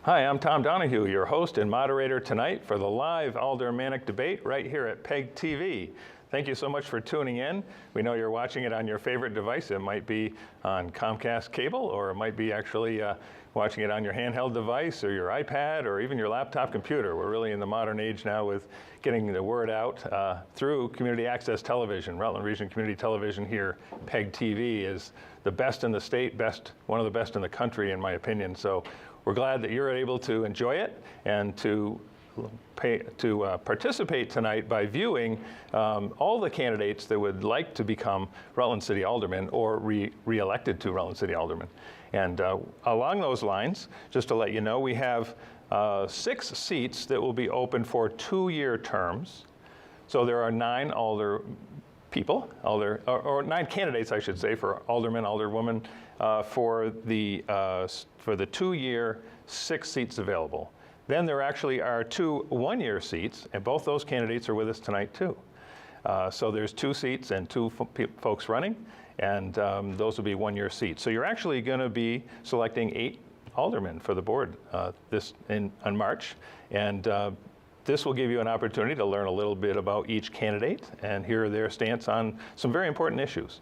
Hi, I'm Tom Donahue, your host and moderator tonight for the live Aldermanic debate right here at PEG TV. Thank you so much for tuning in. We know you're watching it on your favorite device. It might be on Comcast cable, or it might be actually watching it on your handheld device or your iPad or even your laptop computer. We're really in the modern age now with getting the word out through community access television. Rutland Region Community Television here, PEG TV, is the best in the state, one of the best in the country in my opinion. So we're glad that you're able to enjoy it and to participate tonight by viewing all the candidates that would like to become Rutland City Aldermen or re-elected to Rutland City Aldermen. And along those lines, just to let you know, we have 6 seats that will be open for 2-year terms. So there are 9 or 9 candidates, I should say, for alderman, alderwoman for the 2-year, 6 seats available. Then there actually are 2 1-year seats, and both those candidates are with us tonight too. So there's 2 seats and 2 folks running, and those will be 1-year seats. So you're actually going to be selecting 8 aldermen for the board on March, and this will give you an opportunity to learn a little bit about each candidate and hear their stance on some very important issues.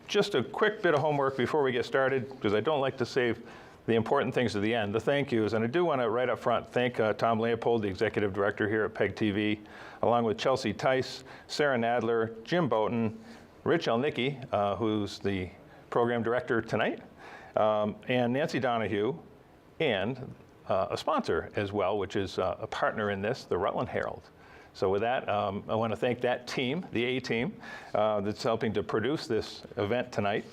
Just a quick bit of homework before we get started, because I don't like to save the important things to the end, the thank yous. And I do want to, right up front, thank Tom Leopold, the executive director here at PEG TV, along with Chelsea Tice, Sarah Nadler, Jim Boughton, Rich Elnicki, who's the program director tonight, and Nancy Donahue, and a sponsor as well, which is a partner in this, the Rutland Herald. So with that, I want to thank that team, the A-team, that's helping to produce this event tonight.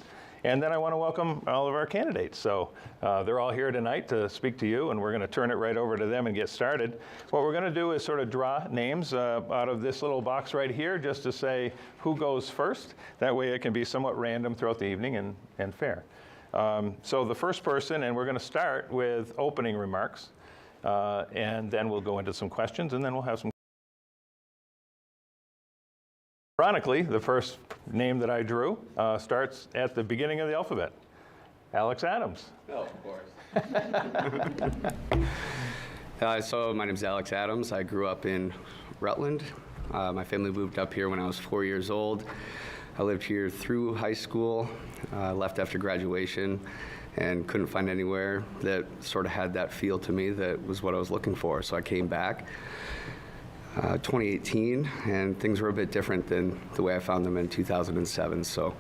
And then I want to welcome all of our candidates. So they're all here tonight to speak to you, and we're going to turn it right over to them and get started. What we're going to do is sort of draw names out of this little box right here, just to say who goes first. That way it can be somewhat random throughout the evening and fair. So the first person, and we're going to start with opening remarks, and then we'll go into some questions, and then we'll have some. Ironically, the first name that I drew starts at the beginning of the alphabet. Alex Adams. Oh, of course. So my name is Alex Adams. I grew up in Rutland. My family moved up here when I was 4 years old. I lived here through high school, left after graduation, and couldn't find anywhere that sort of had that feel to me that was what I was looking for. So I came back. 2018, and things were a bit different than the way I found them in 2007. So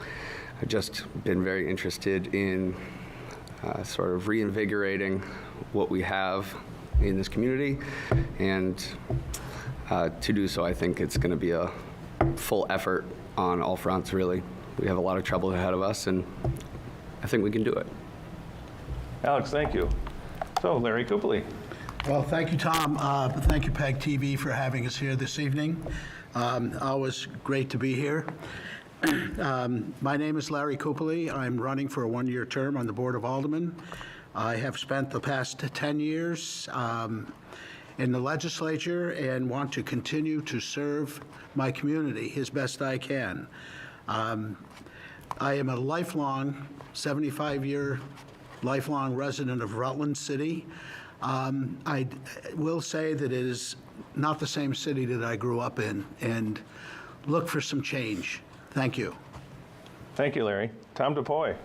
I've just been very interested in sort of reinvigorating what we have in this community, and to do so, I think it's going to be a full effort on all fronts, really. We have a lot of trouble ahead of us, and I think we can do it. Alex, thank you. So, Larry Copley. Well, thank you, Tom. Thank you, PEG TV, for having us here this evening. Always great to be here. My name is Larry Copley. I'm running for a 1-year term on the Board of Aldermen. I have spent the past 10 years in the legislature and want to continue to serve my community as best I can. I am a lifelong, 75-year lifelong resident of Rutland City. I will say that it is not the same city that I grew up in, and look for some change. Thank you. Thank you, Larry. Tom DePoy.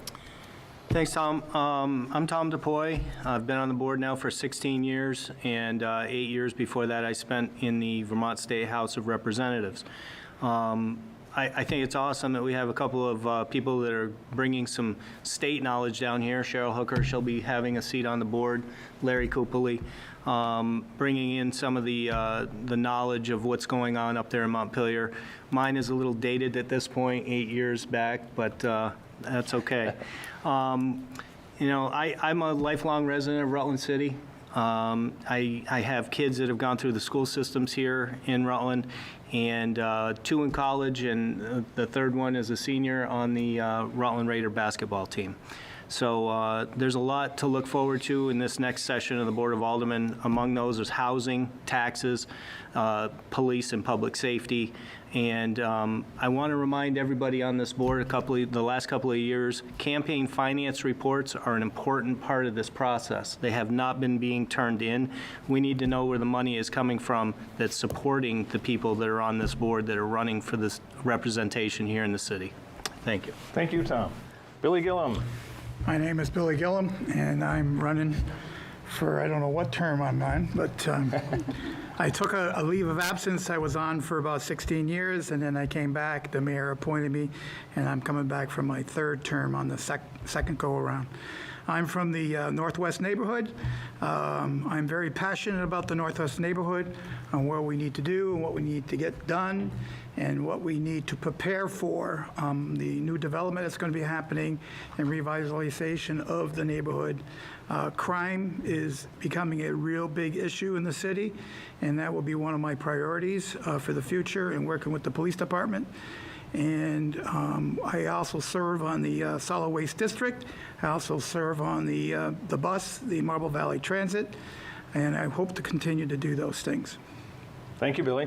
Thanks, Tom. I'm Tom DePoy. I've been on the board now for 16 years, and 8 years before that I spent in the Vermont State House of Representatives. I think it's awesome that we have a couple of people that are bringing some state knowledge down here. Cheryl Hooker, she'll be having a seat on the board. Larry Copley, bringing in some of the knowledge of what's going on up there in Montpelier. Mine is a little dated at this point, 8 years back, but that's okay. You know, I'm a lifelong resident of Rutland City. I have kids that have gone through the school systems here in Rutland, and 2 in college, and the third one is a senior on the Rutland Raider basketball team. So there's a lot to look forward to in this next session of the Board of Aldermen. Among those is housing, taxes, police and public safety. And I want to remind everybody on this board, the last couple of years, campaign finance reports are an important part of this process. They have not been being turned in. We need to know where the money is coming from that's supporting the people that are on this board that are running for this representation here in the city. Thank you. Thank you, Tom. Billy Gillum. My name is Billy Gillum, and I'm running for, I don't know what term I'm on, but I took a leave of absence. I was on for about 16 years, and then I came back. The mayor appointed me, and I'm coming back for my third term on the second go-around. I'm from the Northwest neighborhood. I'm very passionate about the Northwest neighborhood and what we need to do and what we need to get done and what we need to prepare for the new development that's going to be happening and revitalization of the neighborhood. Crime is becoming a real big issue in the city, and that will be one of my priorities for the future in working with the police department. And I also serve on the Solid Waste District. I also serve on the bus, the Marble Valley Transit, and I hope to continue to do those things. Thank you, Billy.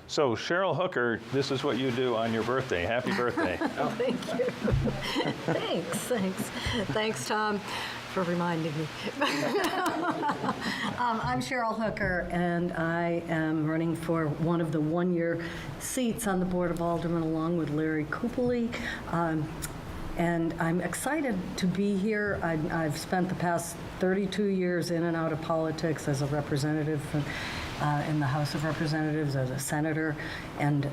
So Cheryl Hooker, this is what you do on your birthday. Happy birthday. Oh, thank you. Thanks, Tom, for reminding me. I'm Cheryl Hooker, and I am running for one of the one-year seats on the Board of Aldermen along with Larry Coopely. And I'm excited to be here. I've spent the past 32 years in and out of politics as a representative in the House of Representatives, as a senator, and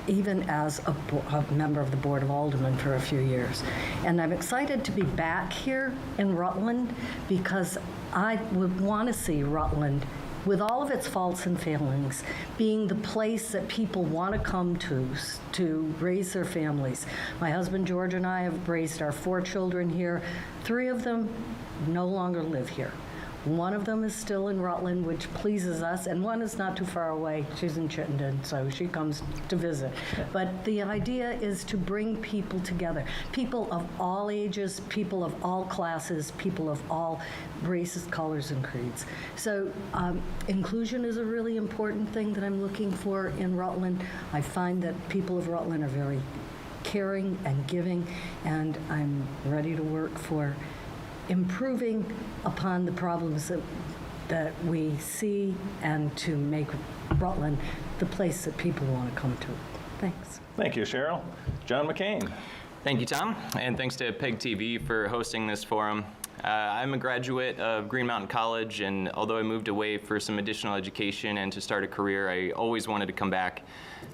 even as a member of the Board of Aldermen for a few years. And I'm excited to be back here in Rutland because I would want to see Rutland, with all of its faults and failings, being the place that people want to come to raise their families. My husband George and I have raised our 4 children here. 3 of them no longer live here. One of them is still in Rutland, which pleases us, and one is not too far away. She's in Chittenden, so she comes to visit. But the idea is to bring people together, people of all ages, people of all classes, people of all races, colors, and creeds. So inclusion is a really important thing that I'm looking for in Rutland. I find that people of Rutland are very caring and giving, and I'm ready to work for improving upon the problems that we see and to make Rutland the place that people want to come to. Thanks. Thank you, Cheryl. John McCain. Thank you, Tom, and thanks to PEG TV for hosting this forum. I'm a graduate of Green Mountain College, and although I moved away for some additional education and to start a career, I always wanted to come back.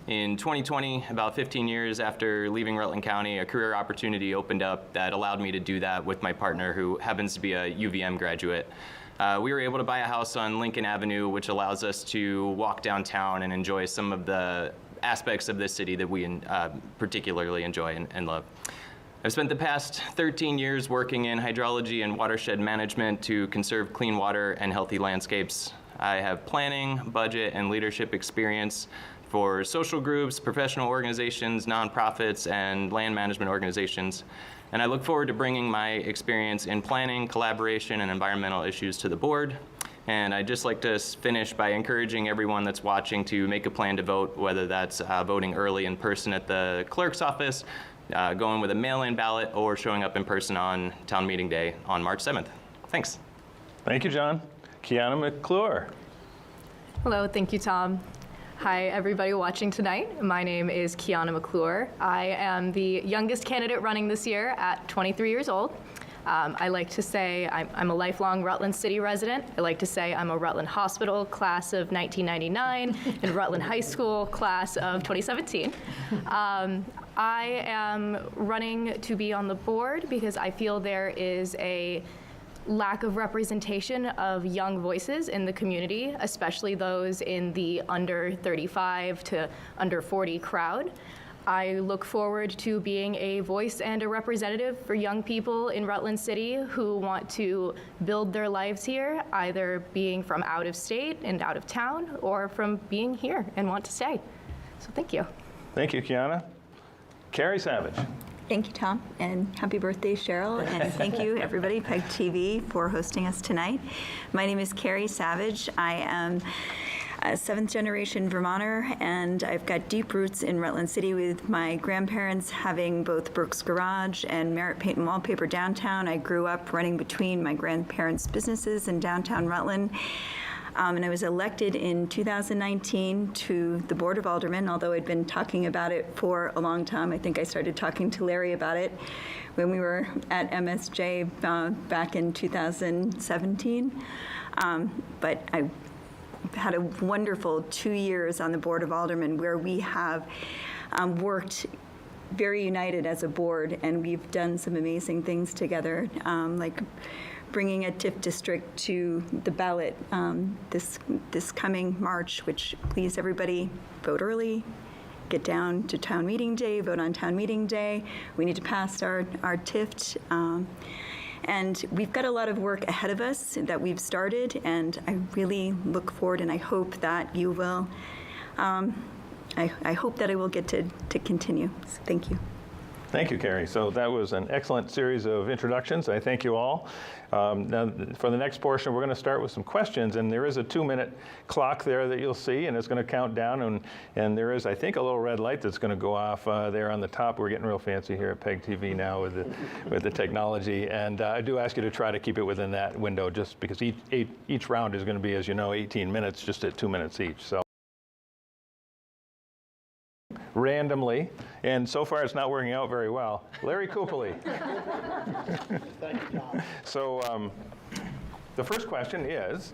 In 2020, about 15 years after leaving Rutland County, a career opportunity opened up that allowed me to do that with my partner, who happens to be a UVM graduate. We were able to buy a house on Lincoln Avenue, which allows us to walk downtown and enjoy some of the aspects of this city that we particularly enjoy and love. I've spent the past 13 years working in hydrology and watershed management to conserve clean water and healthy landscapes. I have planning, budget, and leadership experience for social groups, professional organizations, nonprofits, and land management organizations. And I look forward to bringing my experience in planning, collaboration, and environmental issues to the board. And I'd just like to finish by encouraging everyone that's watching to make a plan to vote, whether that's voting early in person at the clerk's office, going with a mail-in ballot, or showing up in person on town meeting day on March 7th. Thanks. Thank you, John. Kiana McClure. Hello, thank you, Tom. Hi, everybody watching tonight. My name is Kiana McClure. I am the youngest candidate running this year at 23 years old. I like to say I'm a lifelong Rutland City resident. I like to say I'm a Rutland Hospital class of 1999 and Rutland High School class of 2017. I am running to be on the board because I feel there is a lack of representation of young voices in the community, especially those in the under 35 to under 40 crowd. I look forward to being a voice and a representative for young people in Rutland City who want to build their lives here, either being from out of state and out of town, or from being here and want to stay. So thank you. Thank you, Kiana. Carrie Savage. Thank you, Tom, and happy birthday, Cheryl, and thank you, everybody, PEG TV, for hosting us tonight. My name is Carrie Savage. I am a seventh-generation Vermonter, and I've got deep roots in Rutland City with my grandparents having both Brooks Garage and Merritt Paint and Wallpaper downtown. I grew up running between my grandparents' businesses in downtown Rutland. And I was elected in 2019 to the Board of Aldermen, although I'd been talking about it for a long time. I think I started talking to Larry about it when we were at MSJ back in 2017. But I had a wonderful 2 years on the Board of Aldermen where we have worked very united as a board, and we've done some amazing things together, like bringing a TIF district to the ballot this coming March, which please everybody vote early, get down to town meeting day, vote on town meeting day. We need to pass our TIF. And we've got a lot of work ahead of us that we've started, and I really look forward, and I hope that you will, I hope that I will get to continue. So thank you. Thank you, Carrie. So that was an excellent series of introductions. I thank you all. Now, for the next portion, we're going to start with some questions, and there is a 2-minute clock there that you'll see, and it's going to count down, and there is, I think, a little red light that's going to go off there on the top. We're getting real fancy here at PEG TV now with the technology, and I do ask you to try to keep it within that window, just because each round is going to be, as you know, 18 minutes, just at 2 minutes each. So randomly, and so far it's not working out very well. Larry Coopoli. Thank you, Tom. So the first question is,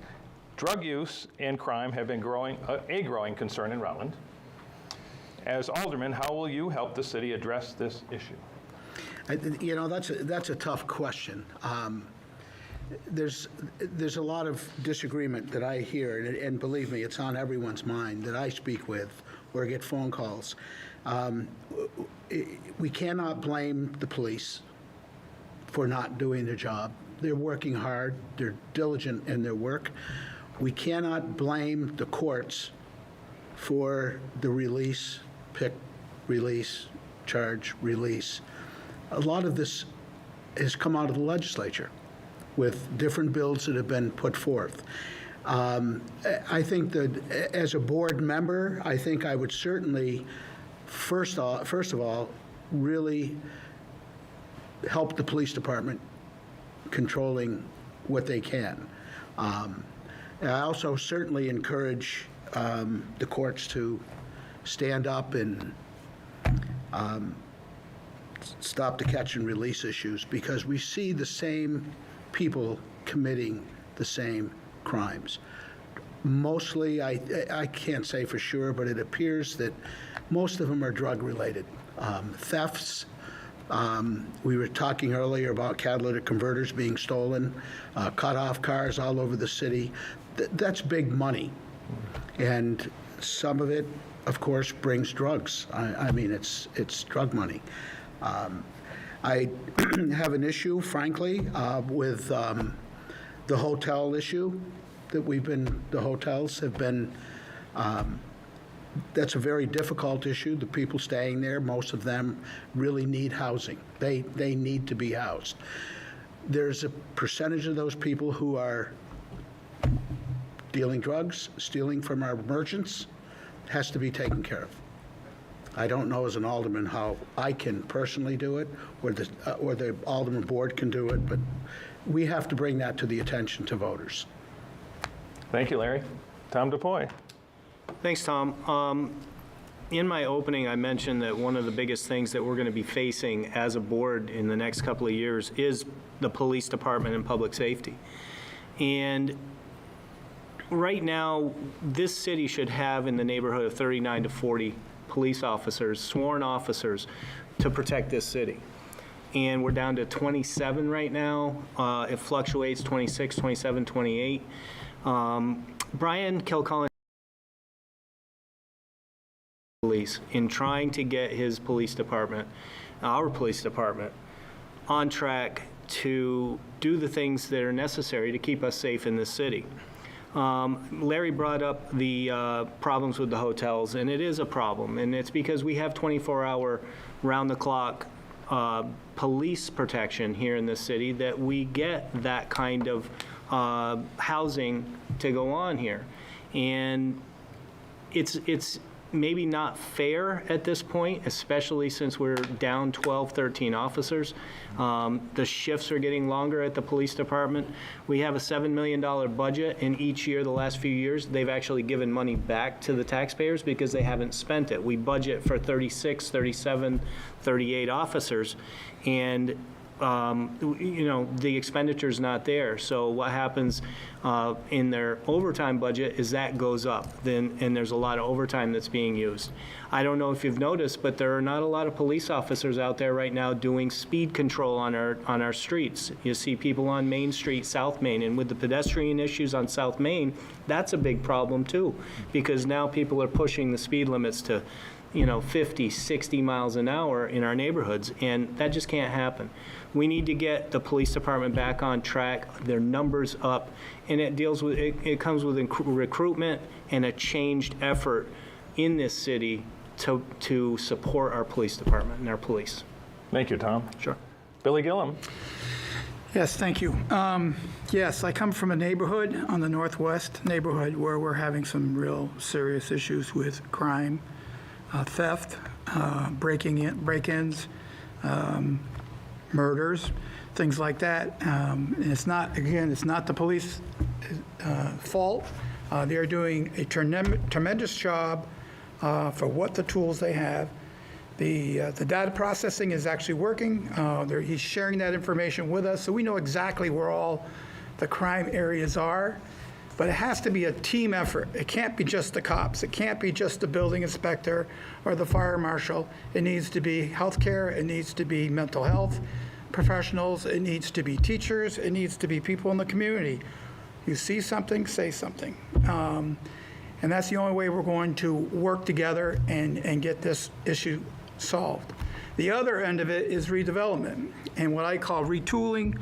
drug use and crime have been a growing concern in Rutland. As alderman, how will you help the city address this issue? You know, that's a tough question. There's a lot of disagreement that I hear, and believe me, it's on everyone's mind that I speak with or get phone calls. We cannot blame the police for not doing their job. They're working hard. They're diligent in their work. We cannot blame the courts for the release, pick, release, charge, release. A lot of this has come out of the legislature with different bills that have been put forth. I think that as a board member, I think I would certainly, first of all, really help the police department controlling what they can. I also certainly encourage the courts to stand up and stop the catch and release issues, because we see the same people committing the same crimes. Mostly, I can't say for sure, but it appears that most of them are drug-related. Thefts. We were talking earlier about catalytic converters being stolen, cut-off cars all over the city. That's big money. And some of it, of course, brings drugs. I mean, it's drug money. I have an issue, frankly, with the hotel issue that the hotels have been, that's a very difficult issue. The people staying there, most of them really need housing. They need to be housed. There's a percentage of those people who are dealing drugs, stealing from our merchants, has to be taken care of. I don't know as an alderman how I can personally do it, or the alderman board can do it, but we have to bring that to the attention to voters. Thank you, Larry. Tom DePoy. Thanks, Tom. In my opening, I mentioned that one of the biggest things that we're going to be facing as a board in the next couple of years is the police department and public safety. And right now, this city should have in the neighborhood of 39 to 40 police officers, sworn officers, to protect this city. And we're down to 27 right now. It fluctuates, 26, 27, 28. Brian Kilcullen police in trying to get his police department, our police department, on track to do the things that are necessary to keep us safe in this city. Larry brought up the problems with the hotels, and it is a problem, and it's because we have 24-hour, round-the-clock police protection here in this city that we get that kind of housing to go on here. And it's maybe not fair at this point, especially since we're down 12, 13 officers. The shifts are getting longer at the police department. We have a $7 million budget, and each year, the last few years, they've actually given money back to the taxpayers because they haven't spent it. We budget for 36, 37, 38 officers, and the expenditure's not there. So what happens in their overtime budget is that goes up, and there's a lot of overtime that's being used. I don't know if you've noticed, but there are not a lot of police officers out there right now doing speed control on our streets. You see people on Main Street, South Main, and with the pedestrian issues on South Main, that's a big problem too, because now people are pushing the speed limits to 50, 60 miles an hour in our neighborhoods, and that just can't happen. We need to get the police department back on track, their numbers up, and it comes with recruitment and a changed effort in this city to support our police department and our police. Thank you, Tom. Sure. Billy Gillum. Yes, thank you. Yes, I come from a neighborhood on the northwest neighborhood where we're having some real serious issues with crime, theft, break-ins, murders, things like that. And it's not the police fault. They are doing a tremendous job for what the tools they have. The data processing is actually working. He's sharing that information with us, so we know exactly where all the crime areas are. But it has to be a team effort. It can't be just the cops. It can't be just the building inspector or the fire marshal. It needs to be healthcare. It needs to be mental health professionals. It needs to be teachers. It needs to be people in the community. You see something, say something. And that's the only way we're going to work together and get this issue solved. The other end of it is redevelopment and what I call retooling,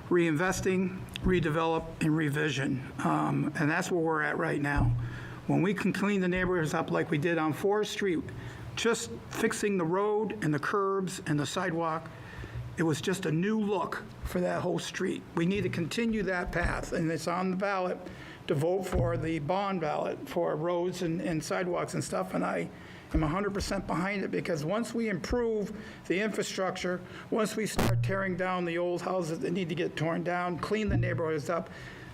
reinvesting, redevelop, and revision. And that's where we're at right now. When we can clean the neighborhoods up like we did on Forest Street, just fixing the road and the curbs and the sidewalk, it was just a new look for that whole street. We need to continue that path, and it's on the ballot to vote for the bond ballot for roads and sidewalks and stuff, and I am 100% behind it, because once we improve the infrastructure, once we start tearing down the old houses that need to get torn down, clean the neighborhoods up,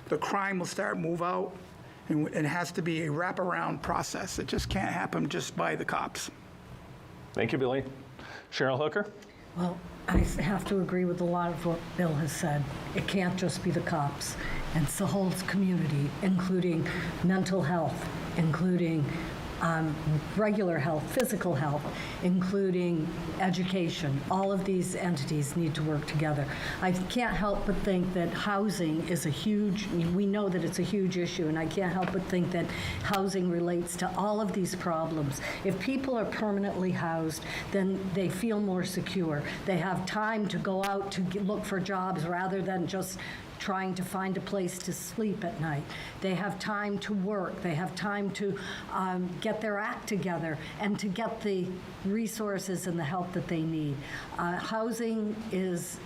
the crime will start move out, and it has to be a wraparound process. It just can't happen just by the cops. Thank you, Billy. Cheryl Hooker. Well, I have to agree with a lot of what Bill has said. It can't just be the cops. It's the whole community, including mental health, including regular health, physical health, including education. All of these entities need to work together. I can't help but think that housing is we know that it's a huge issue, and I can't help but think that housing relates to all of these problems. If people are permanently housed, then they feel more secure. They have time to go out to look for jobs rather than just trying to find a place to sleep at night. They have time to work. They have time to get their act together and to get the resources and the help that they need. Housing is,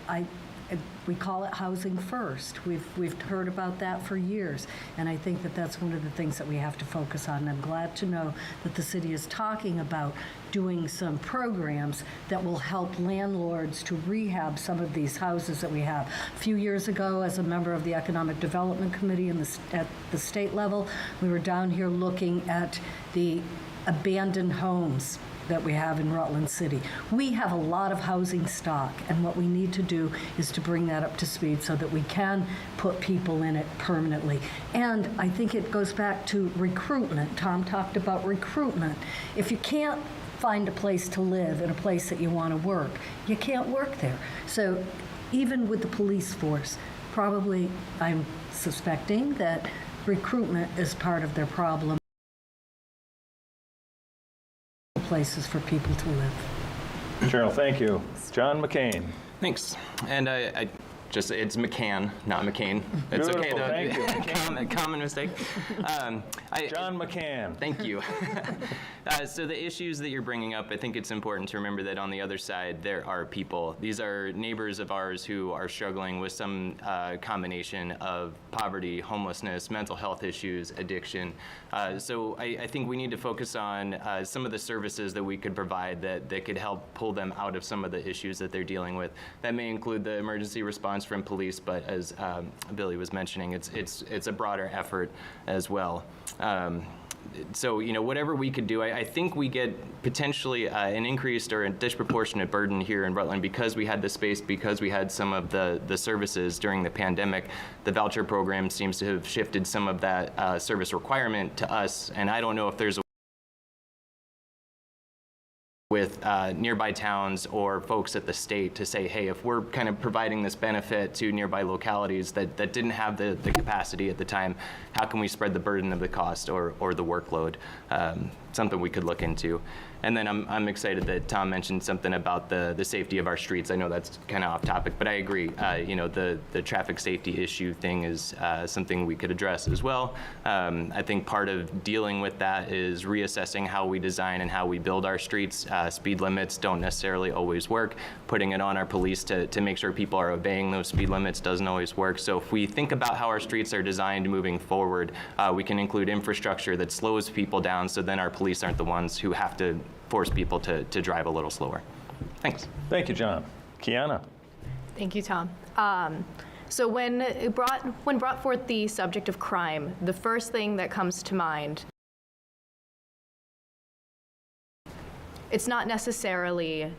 we call it housing first. We've heard about that for years, and I think that that's one of the things that we have to focus on. And I'm glad to know that the city is talking about doing some programs that will help landlords to rehab some of these houses that we have. A few years ago, as a member of the Economic Development Committee at the state level, we were down here looking at the abandoned homes that we have in Rutland City. We have a lot of housing stock, and what we need to do is to bring that up to speed so that we can put people in it permanently. And I think it goes back to recruitment. Tom talked about recruitment. If you can't find a place to live and a place that you want to work, you can't work there. So even with the police force, probably I'm suspecting that recruitment is part of their problem. Places for people to live. Cheryl, thank you. John McCain. Thanks. And I It's McCann, not McCain. It's okay Beautiful, though. thank you. Common mistake. John McCann. Thank you. So the issues that you're bringing up, I think it's important to remember that on the other side, there are people. These are neighbors of ours who are struggling with some combination of poverty, homelessness, mental health issues, addiction. So I think we need to focus on some of the services that we could provide that could help pull them out of some of the issues that they're dealing with. That may include the emergency response from police, but as Billy was mentioning, it's a broader effort as well. So, whatever we could do, I think we get potentially an increased or a disproportionate burden here in Rutland because we had the space, because we had some of the services during the pandemic. The voucher program seems to have shifted some of that service requirement to us, and I don't know if there's a with nearby towns or folks at the state to say, hey, if we're kind of providing this benefit to nearby localities that didn't have the capacity at the time, how can we spread the burden of the cost or the workload? Something we could look into. And then I'm excited that Tom mentioned something about the safety of our streets. I know that's kind of off topic, but I agree. The traffic safety issue thing is something we could address as well. I think part of dealing with that is reassessing how we design and how we build our streets. Speed limits don't necessarily always work. Putting it on our police to make sure people are obeying those speed limits doesn't always work. So if we think about how our streets are designed moving forward, we can include infrastructure that slows people down so then our police aren't the ones who have to force people to drive a little slower. Thanks. Thank you, John. Kiana. Thank you, Tom. So when brought forth the subject of crime, the first thing that comes to mind, it's not necessarily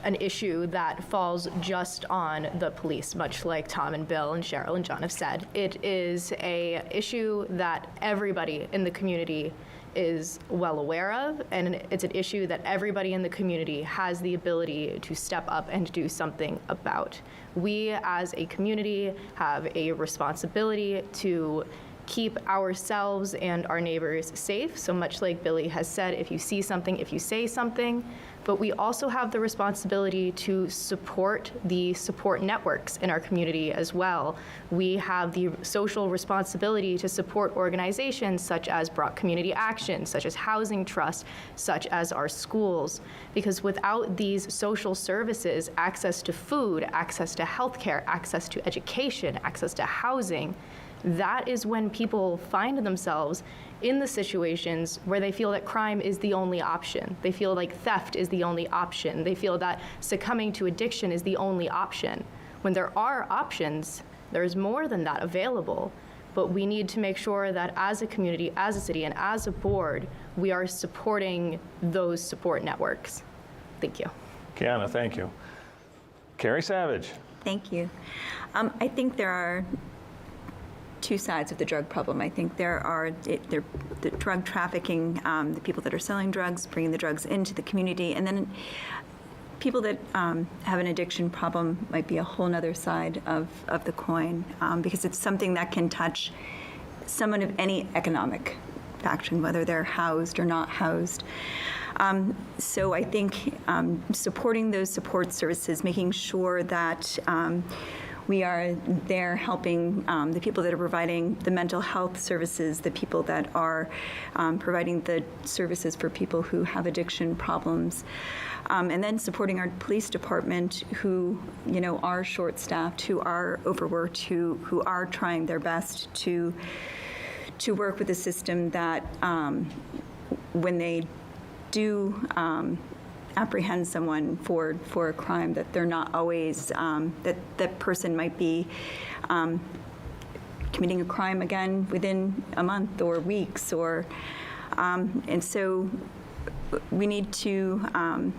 an issue that falls just on the police, much like Tom and Bill and Cheryl and John have said. It is an issue that everybody in the community is well aware of, and it's an issue that everybody in the community has the ability to step up and do something about. We as a community have a responsibility to keep ourselves and our neighbors safe. So much like Billy has said, if you see something, if you say something, but we also have the responsibility to support the support networks in our community as well. We have the social responsibility to support organizations such as Brock Community Action, such as Housing Trust, such as our schools, because without these social services, access to food, access to healthcare, access to education, access to housing, that is when people find themselves in the situations where they feel that crime is the only option. They feel like theft is the only option. They feel that succumbing to addiction is the only option. When there are options, there's more than that available. But we need to make sure that as a community, as a city, and as a board, we are supporting those support networks. Thank you. Kiana, thank you. Carrie Savage. Thank you. I think there are two sides of the drug problem. I think there are the drug trafficking, the people that are selling drugs, bringing the drugs into the community, and then people that have an addiction problem might be a whole nother side of the coin, because it's something that can touch someone of any economic faction, whether they're housed or not housed. So I think supporting those support services, making sure that we are there helping the people that are providing the mental health services, the people that are providing the services for people who have addiction problems, and then supporting our police department who, are short-staffed, who are overworked, who are trying their best to work with a system that when they do apprehend someone for a crime, that they're not always, that person might be committing a crime again within a month or weeks, or, and so we need to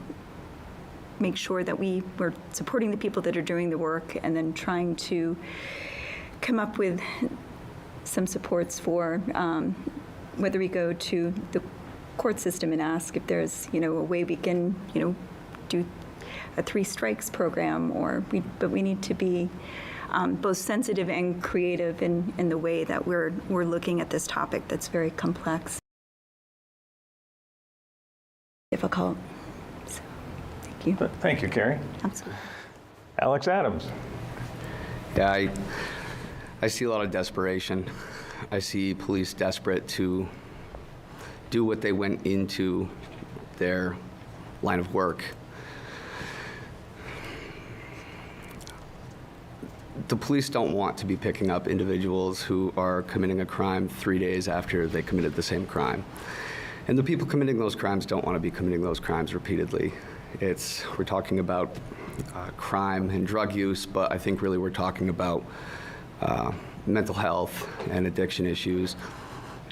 make sure that we're supporting the people that are doing the work and then trying to come up with some supports for whether we go to the court system and ask if there's, a way we can, do a 3 strikes program, but we need to be both sensitive and creative in the way that we're looking at this topic that's very complex, difficult. So, thank you. Thank you, Carrie. Absolutely. Alex Adams. Yeah, I see a lot of desperation. I see police desperate to do what they went into their line of work. The police don't want to be picking up individuals who are committing a crime 3 days after they committed the same crime. And the people committing those crimes don't want to be committing those crimes repeatedly. We're talking about crime and drug use, but I think really we're talking about mental health and addiction issues.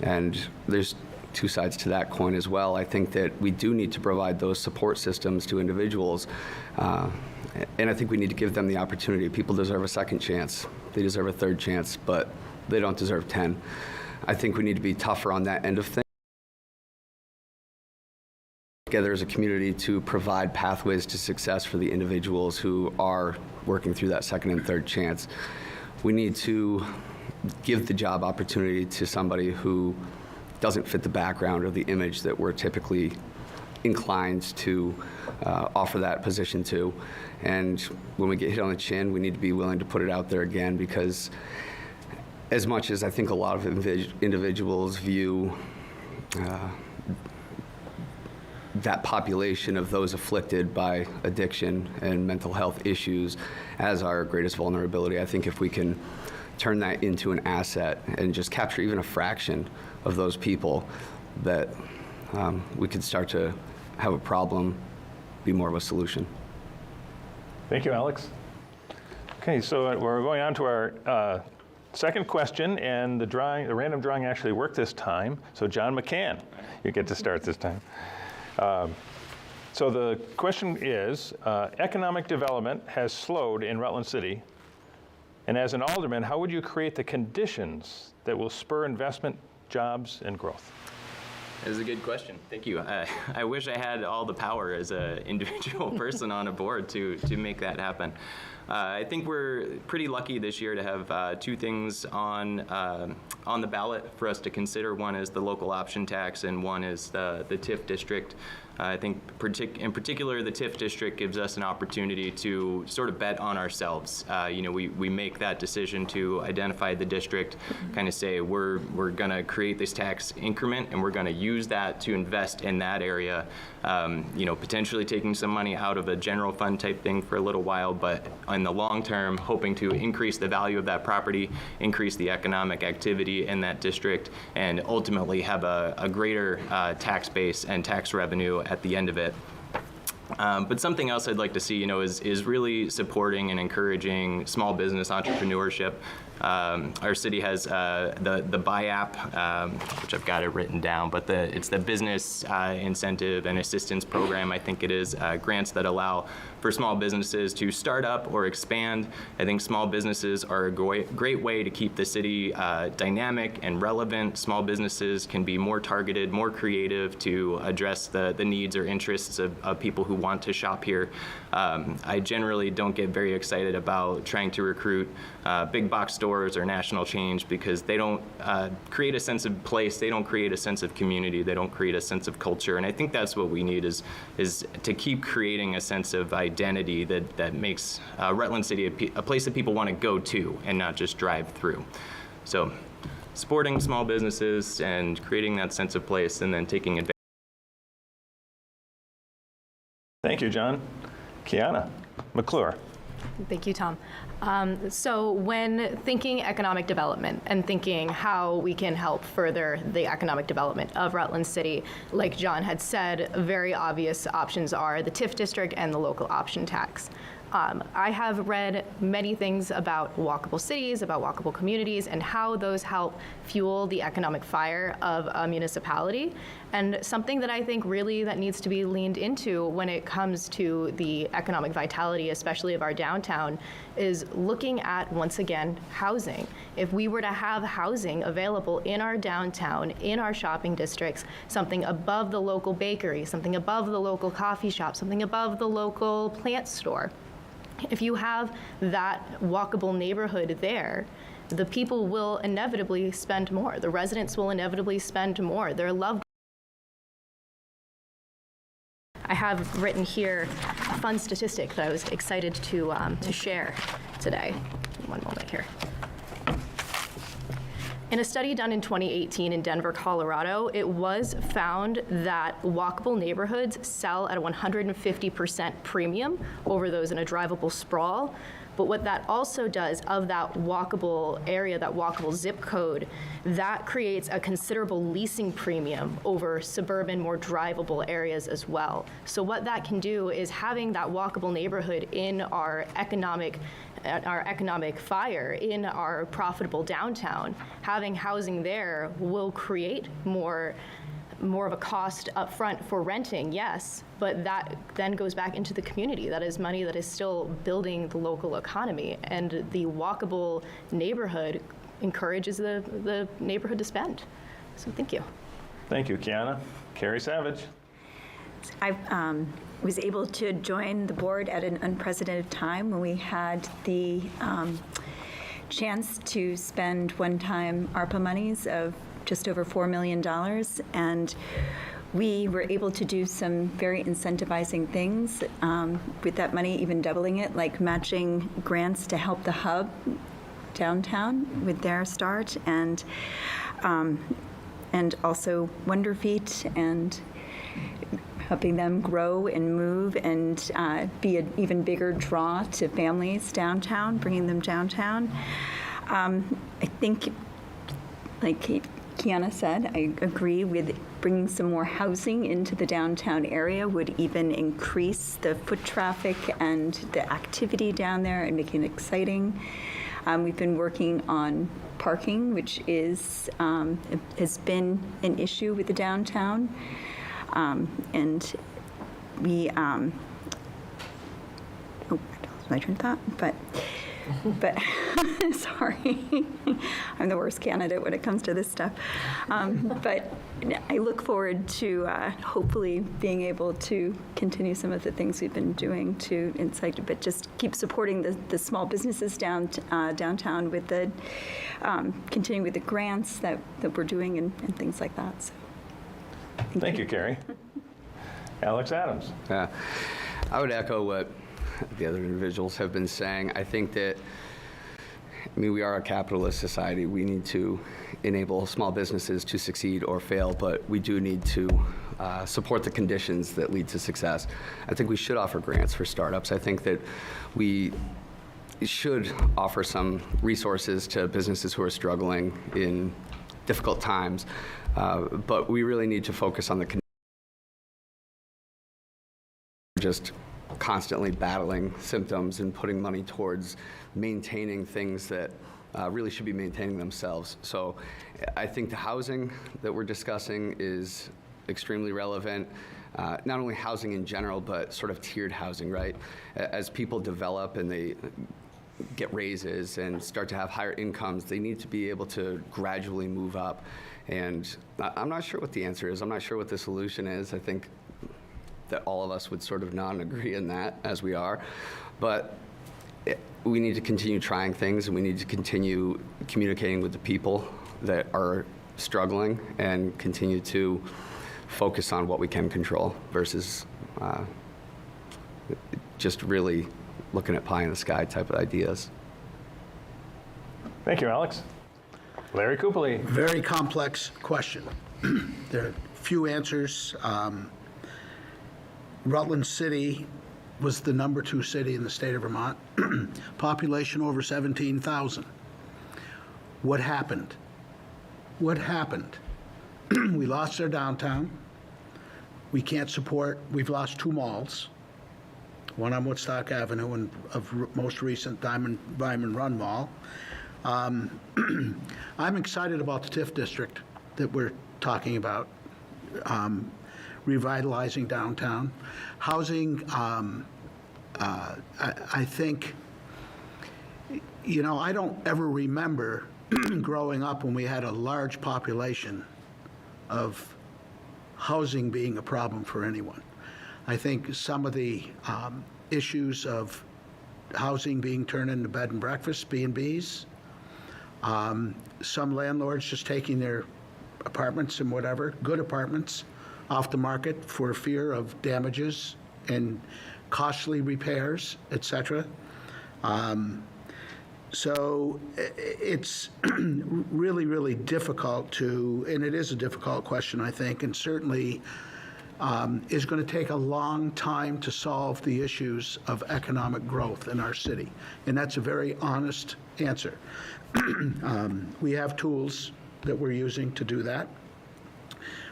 And there's two sides to that coin as well. I think that we do need to provide those support systems to individuals. And I think we need to give them the opportunity. People deserve a second chance. They deserve a third chance, but they don't deserve 10. I think we need to be tougher on that end of things. Together as a community to provide pathways to success for the individuals who are working through that second and third chance. We need to give the job opportunity to somebody who doesn't fit the background or the image that we're typically inclined to offer that position to. And when we get hit on the chin, we need to be willing to put it out there again, because as much as I think a lot of individuals view that population of those afflicted by addiction and mental health issues as our greatest vulnerability, I think if we can turn that into an asset and just capture even a fraction of those people, that we could start to have a problem be more of a solution. Thank you, Alex. Okay, so we're going on to our second question, and the random drawing actually worked this time. So John McCann, you get to start this time. So the question is, economic development has slowed in Rutland City, and as an alderman, how would you create the conditions that will spur investment, jobs, and growth? That is a good question. Thank you. I wish I had all the power as an individual person on a board to make that happen. I think we're pretty lucky this year to have two things on the ballot for us to consider. One is the local option tax, and one is the TIF district. I think in particular, the TIF district gives us an opportunity to sort of bet on ourselves. We make that decision to identify the district, kind of say we're going to create this tax increment, and we're going to use that to invest in that area. Potentially taking some money out of a general fund type thing for a little while, but in the long term, hoping to increase the value of that property, increase the economic activity in that district, and ultimately have a greater tax base and tax revenue at the end of it. But something else I'd like to see, is really supporting and encouraging small business entrepreneurship. Our city has the BUY app, which I've got it written down, but it's the business incentive and assistance program, I think it is, grants that allow for small businesses to start up or expand. I think small businesses are a great way to keep the city dynamic and relevant. Small businesses can be more targeted, more creative to address the needs or interests of people who want to shop here. I generally don't get very excited about trying to recruit big box stores or national chains, because they don't create a sense of place, they don't create a sense of community, they don't create a sense of culture. And I think that's what we need is to keep creating a sense of identity that makes Rutland City a place that people want to go to and not just drive through. So supporting small businesses and creating that sense of place, and then taking advantage. Thank you, John. Kiana McClure. Thank you, Tom. So when thinking economic development and thinking how we can help further the economic development of Rutland City, like John had said, very obvious options are the TIF district and the local option tax. I have read many things about walkable cities, about walkable communities, and how those help fuel the economic fire of a municipality. And something that I think really that needs to be leaned into when it comes to the economic vitality, especially of our downtown, is looking at, once again, housing. If we were to have housing available in our downtown, in our shopping districts, something above the local bakery, something above the local coffee shop, something above the local plant store, if you have that walkable neighborhood there, the people will inevitably spend more. The residents will inevitably spend more. Their loved. I have written here a fun statistic that I was excited to share today. one moment here. In a study done in 2018 in Denver, Colorado, it was found that walkable neighborhoods sell at a 150% premium over those in a drivable sprawl. But what that also does, of that walkable area, that walkable zip code, that creates a considerable leasing premium over suburban, more drivable areas as well. So what that can do is having that walkable neighborhood in our economic fire, in our profitable downtown, having housing there will create more of a cost up front for renting, yes, but that then goes back into the community. That is money that is still building the local economy, and the walkable neighborhood encourages the neighborhood to spend. So thank you. Thank you, Kiana. Carrie Savage. I was able to join the board at an unprecedented time when we had the chance to spend one-time ARPA monies of just over $4 million, and we were able to do some very incentivizing things with that money, even doubling it, like matching grants to help the hub downtown with their start, and also Wonder Feet, and helping them grow and move and be an even bigger draw to families downtown, bringing them downtown. I think, like Kiana said, I agree with bringing some more housing into the downtown area would even increase the foot traffic and the activity down there and making it exciting. We've been working on parking, which has been an issue with the downtown. And we, oh, I lost my train of thought, but sorry, I'm the worst candidate when it comes to this stuff. But I look forward to hopefully being able to continue some of the things we've been doing to incite, but just keep supporting the small businesses downtown with the, continuing with the grants that we're doing and things like that. So. Thank you, Carrie. Alex Adams. Yeah, I would echo what the other individuals have been saying. I think that, we are a capitalist society. We need to enable small businesses to succeed or fail, but we do need to support the conditions that lead to success. I think we should offer grants for startups. I think that we should offer some resources to businesses who are struggling in difficult times, but we really need to focus on the just constantly battling symptoms and putting money towards maintaining things that really should be maintaining themselves. So I think the housing that we're discussing is extremely relevant. Not only housing in general, but sort of tiered housing, right? As people develop and they get raises and start to have higher incomes, they need to be able to gradually move up. And I'm not sure what the answer is. I'm not sure what the solution is. I think that all of us would sort of nod and agree in that, as we are. But we need to continue trying things, and we need to continue communicating with the people that are struggling and continue to focus on what we can control versus just really looking at pie in the sky type of ideas. Thank you, Alex. Larry Coopely. Very complex question. There are few answers. Rutland City was the #2 city in the state of Vermont. Population over 17,000. What happened? What happened? We lost our downtown. We can't support, we've lost 2 malls, one on Woodstock Avenue and of most recent Diamond Run Mall. I'm excited about the TIF district that we're talking about. Revitalizing downtown. Housing, I think, I don't ever remember growing up when we had a large population of housing being a problem for anyone. I think some of the issues of housing being turned into bed and breakfast, B&Bs, some landlords just taking their apartments and whatever, good apartments, off the market for fear of damages and costly repairs, et cetera. So it's really, really difficult to, and it is a difficult question, I think, and certainly is going to take a long time to solve the issues of economic growth in our city. And that's a very honest answer. We have tools that we're using to do that.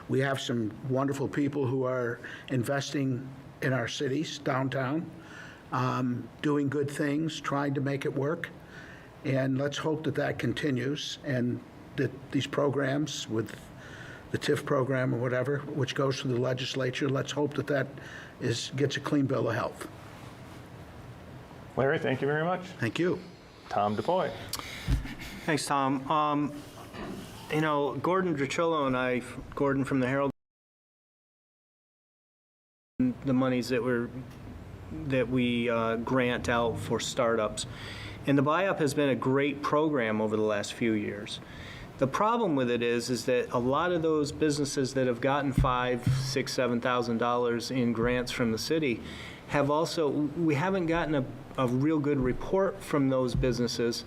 We have some wonderful people who are investing in our cities, downtown, doing good things, trying to make it work. And let's hope that that continues and that these programs with the TIF program or whatever, which goes to the legislature, let's hope that that gets a clean bill of health. Larry, thank you very much. Thank you. Tom DePoy. Thanks, Tom. You know, Gordon Dricillo and I, Gordon from the Herald, the monies that we grant out for startups. And the buy-up has been a great program over the last few years. The problem with it is that a lot of those businesses that have gotten $5,000, $6,000, $7,000 in grants from the city we haven't gotten a real good report from those businesses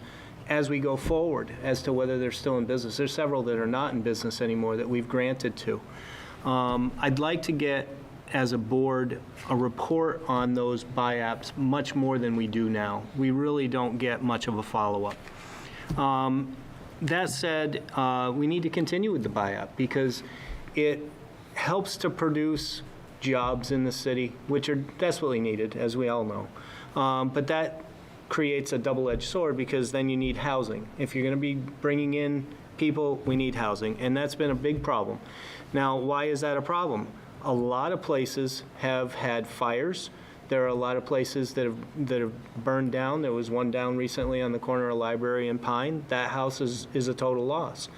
as we go forward as to whether they're still in business. There's several that are not in business anymore that we've granted to. I'd like to get, as a board, a report on those buy-ups much more than we do now. We really don't get much of a follow-up. That said, we need to continue with the buy-up because it helps to produce jobs in the city, which are desperately needed, as we all know. But that creates a double-edged sword because then you need housing. If you're going to be bringing in people, we need housing, and that's been a big problem. Now, why is that a problem? A lot of places have had fires. There are a lot of places that have burned down. There was one down recently on the corner of Library and Pine. That house is a total loss.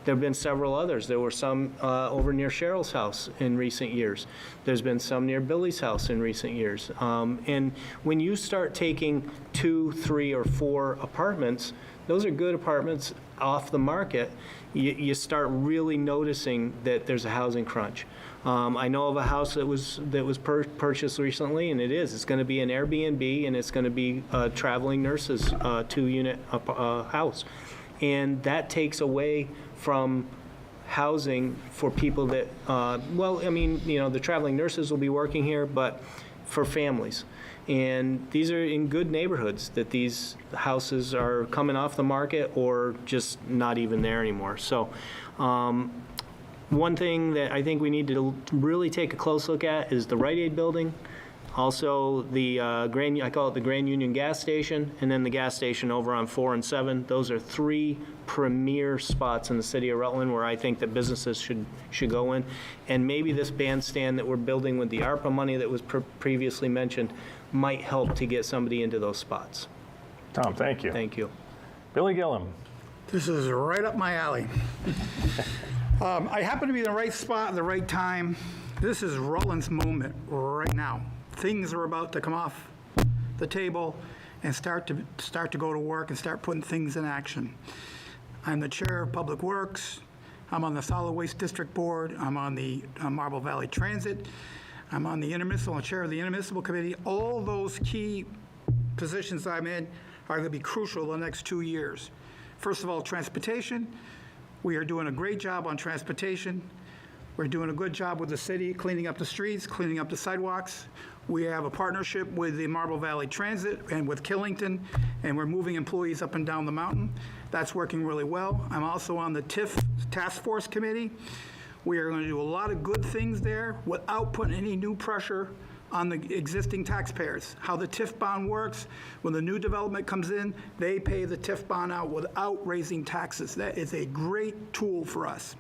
There have been several others. There were some over near Cheryl's house in recent years. There's been some near Billy's house in recent years. And when you start taking 2, 3, or 4 apartments, those are good apartments off the market, you start really noticing that there's a housing crunch. I know of a house that was purchased recently, and it's going to be an Airbnb, and it's going to be a traveling nurses 2-unit house. And that takes away from housing for people that, the traveling nurses will be working here, but for families. And these are in good neighborhoods that these houses are coming off the market or just not even there anymore. So one thing that I think we need to really take a close look at is the Rite Aid building, also the I call it the Grand Union gas station, and then the gas station over on 4 and 7. Those are 3 premier spots in the city of Rutland where I think that businesses should go in. And maybe this bandstand that we're building with the ARPA money that was previously mentioned might help to get somebody into those spots. Tom, thank you. Thank you. Billy Gillum. This is right up my alley. I happen to be in the right spot at the right time. This is Rutland's moment right now. Things are about to come off the table and start to go to work and start putting things in action. I'm the chair of Public Works. I'm on the Solid Waste District Board. I'm on the Marble Valley Transit. I'm on the Intermunicipal, chair of the Intermunicipal Committee. All those key positions I'm in are going to be crucial the next 2 years. First of all, transportation. We are doing a great job on transportation. We're doing a good job with the city, cleaning up the streets, cleaning up the sidewalks. We have a partnership with the Marble Valley Transit and with Killington, and we're moving employees up and down the mountain. That's working really well. I'm also on the TIF Task Force Committee. We are going to do a lot of good things there without putting any new pressure on the existing taxpayers. How the TIF bond works, when the new development comes in, they pay the TIF bond out without raising taxes. That is a great tool for us.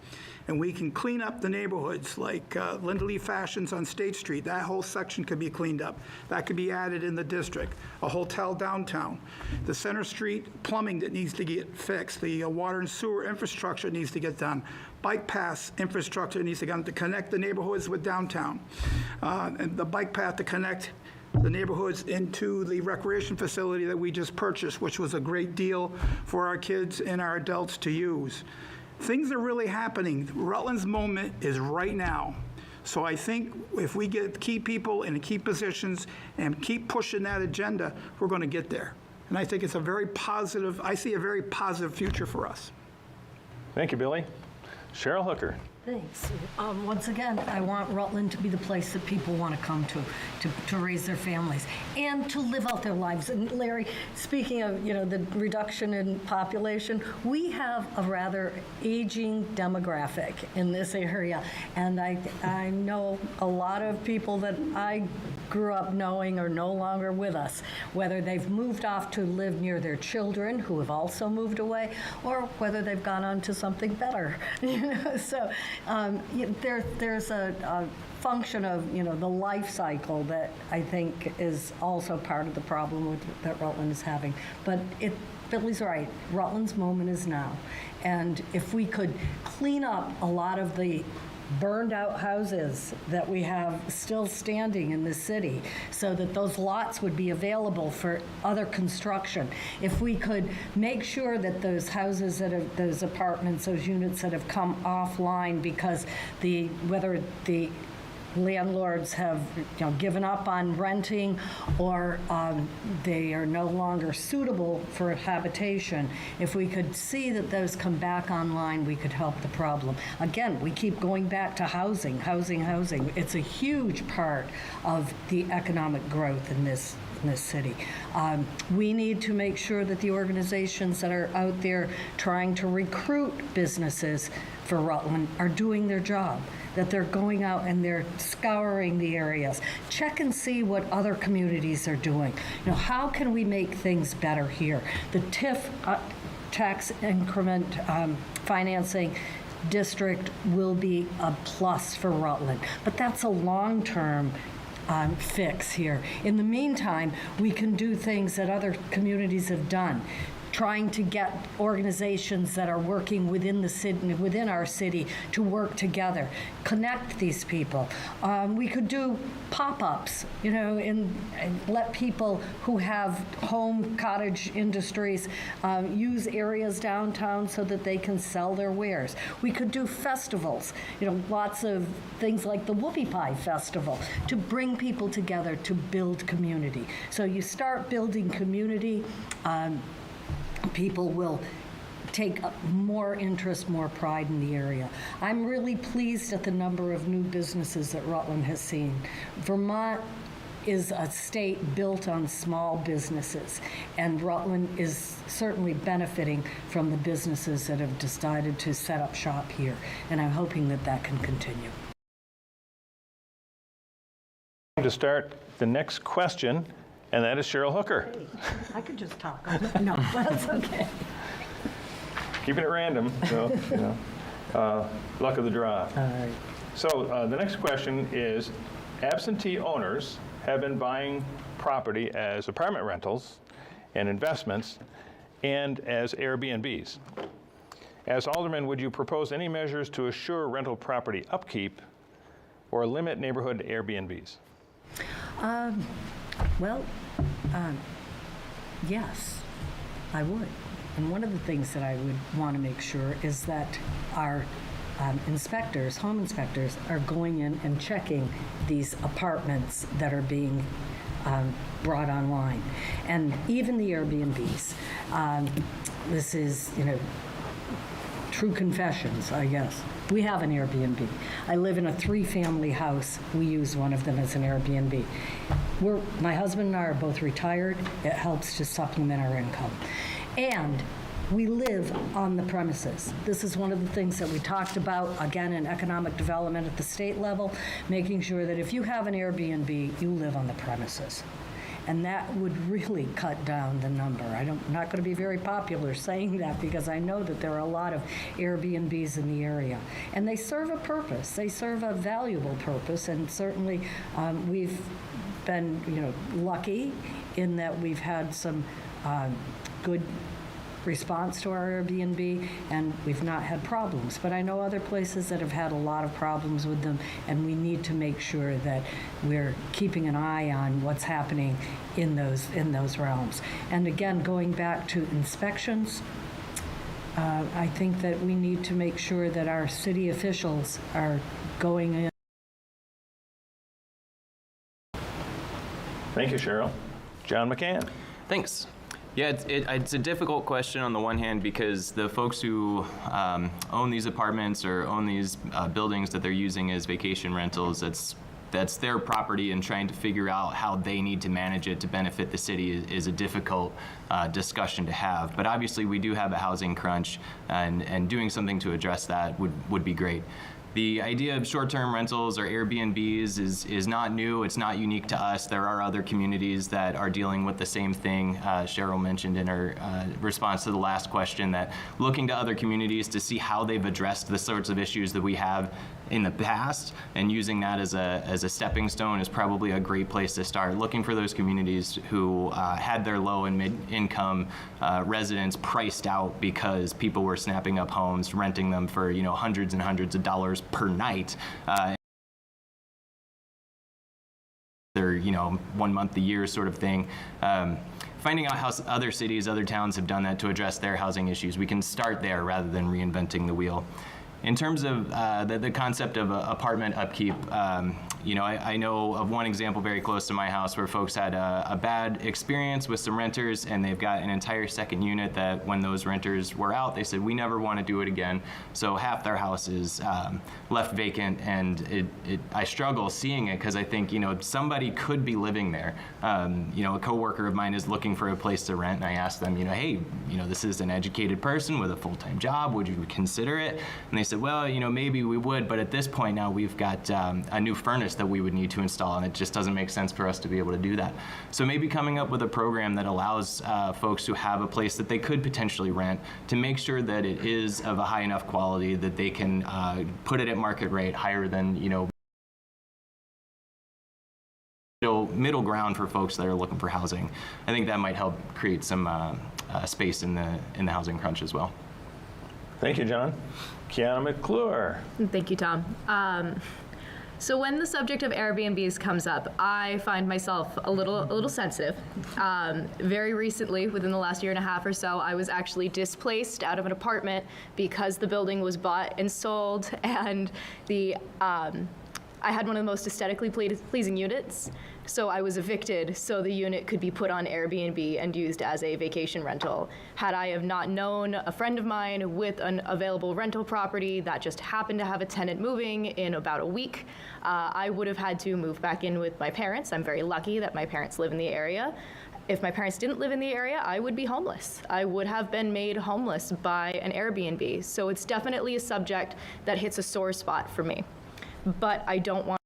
And we can clean up the neighborhoods like Linda Lee Fashions on State Street. That whole section could be cleaned up. That could be added in the district. A hotel downtown. The Center Street plumbing that needs to get fixed. The water and sewer infrastructure needs to get done. Bike path infrastructure needs to get done to connect the neighborhoods with downtown. And the bike path to connect the neighborhoods into the recreation facility that we just purchased, which was a great deal for our kids and our adults to use. Things are really happening. Rutland's moment is right now. So I think if we get key people in key positions and keep pushing that agenda, we're going to get there. And I think it's a very positive, I see a very positive future for us. Thank you, Billy. Cheryl Hooker. Thanks. Once again, I want Rutland to be the place that people want to come to raise their families and to live out their lives. And Larry, speaking of, the reduction in population, we have a rather aging demographic in this area. And I know a lot of people that I grew up knowing are no longer with us, whether they've moved off to live near their children who have also moved away, or whether they've gone on to something better. So there's a function of the life cycle that I think is also part of the problem that Rutland is having. But Billy's right. Rutland's moment is now, and if we could clean up a lot of the burned out houses that we have still standing in the city so that those lots would be available for other construction. If we could make sure that those houses those apartments, those units that have come offline because whether the landlords have given up on renting or they are no longer suitable for habitation, if we could see that those come back online, we could help the problem. Again, we keep going back to housing. It's a huge part of the economic growth in this city. We need to make sure that the organizations that are out there trying to recruit businesses for Rutland are doing their job, that they're going out and they're scouring the areas. Check and see what other communities are doing. How can we make things better here? The TIF tax increment financing district will be a plus for Rutland, but that's a long-term fix here. In the meantime, we can do things that other communities have done, trying to get organizations that are working within the city, within our city, to work together, connect these people. We could do pop-ups, and let people who have home cottage industries use areas downtown so that they can sell their wares. We could do festivals, lots of things like the Whoopie Pie Festival to bring people together to build community. So you start building community, people will take more interest, more pride in the area. I'm really pleased at the number of new businesses that Rutland has seen. Vermont is a state built on small businesses, and Rutland is certainly benefiting from the businesses that have decided to set up shop here, and I'm hoping that that can continue. To start the next question, and that is Cheryl Hooker. I could just talk. No, that's okay. Keeping it random, so, luck of the draw. All right. So the next question is, absentee owners have been buying property as apartment rentals and investments and as Airbnbs. As Alderman, would you propose any measures to assure rental property upkeep or limit neighborhood Airbnbs? Yes, I would. And one of the things that I would want to make sure is that our inspectors, home inspectors, are going in and checking these apartments that are being brought online. And even the Airbnbs. This is, true confessions, I guess. We have an Airbnb. I live in a 3-family house. We use one of them as an Airbnb. My husband and I are both retired. It helps to supplement our income. And we live on the premises. This is one of the things that we talked about, again, in economic development at the state level, making sure that if you have an Airbnb, you live on the premises. And that would really cut down the number. I'm not going to be very popular saying that because I know that there are a lot of Airbnbs in the area. And they serve a purpose. They serve a valuable purpose. And certainly we've been lucky in that we've had some good response to our Airbnb, and we've not had problems. But I know other places that have had a lot of problems with them, and we need to make sure that we're keeping an eye on what's happening in those realms. And again, going back to inspections, I think that we need to make sure that our city officials are going in. Thank you, Cheryl. John McCann. Thanks. Yeah, it's a difficult question on the one hand because the folks who own these apartments or own these buildings that they're using as vacation rentals, that's their property, and trying to figure out how they need to manage it to benefit the city is a difficult discussion to have. But obviously we do have a housing crunch, and doing something to address that would be great. The idea of short-term rentals or Airbnbs is not new. It's not unique to us. There are other communities that are dealing with the same thing. Cheryl mentioned in her response to the last question that looking to other communities to see how they've addressed the sorts of issues that we have in the past, and using that as a stepping stone is probably a great place to start. Looking for those communities who had their low and mid-income residents priced out because people were snapping up homes, renting them for hundreds and hundreds of dollars per night. They're 1 month a year sort of thing. Finding out how other cities, other towns have done that to address their housing issues. We can start there rather than reinventing the wheel. In terms of the concept of apartment upkeep, I know of one example very close to my house where folks had a bad experience with some renters, and they've got an entire second unit that when those renters were out, they said, we never want to do it again. So half their house is left vacant, and I struggle seeing it because I think, somebody could be living there. A coworker of mine is looking for a place to rent, and I asked them, hey, this is an educated person with a full-time job. Would you consider it? And they said, well, maybe we would, but at this point now we've got a new furnace that we would need to install, and it just doesn't make sense for us to be able to do that. So maybe coming up with a program that allows folks who have a place that they could potentially rent to make sure that it is of a high enough quality that they can put it at market rate, higher than, middle ground for folks that are looking for housing. I think that might help create some space in the housing crunch as well. Thank you, John. Kiana McClure. Thank you, Tom. So when the subject of Airbnbs comes up, I find myself a little sensitive. Very recently, within the last year and a half or so, I was actually displaced out of an apartment because the building was bought and sold, and I had one of the most aesthetically pleasing units, so I was evicted so the unit could be put on Airbnb and used as a vacation rental. Had I have not known a friend of mine with an available rental property that just happened to have a tenant moving in about a week, I would have had to move back in with my parents. I'm very lucky that my parents live in the area. If my parents didn't live in the area, I would be homeless. I would have been made homeless by an Airbnb. So it's definitely a subject that hits a sore spot for me. But I don't want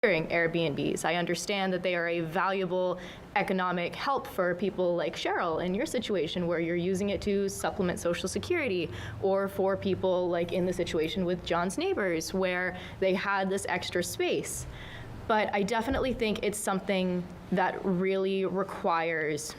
Airbnbs. I understand that they are a valuable economic help for people like Cheryl in your situation where you're using it to supplement Social Security, or for people like in the situation with John's neighbors where they had this extra space. But I definitely think it's something that really requires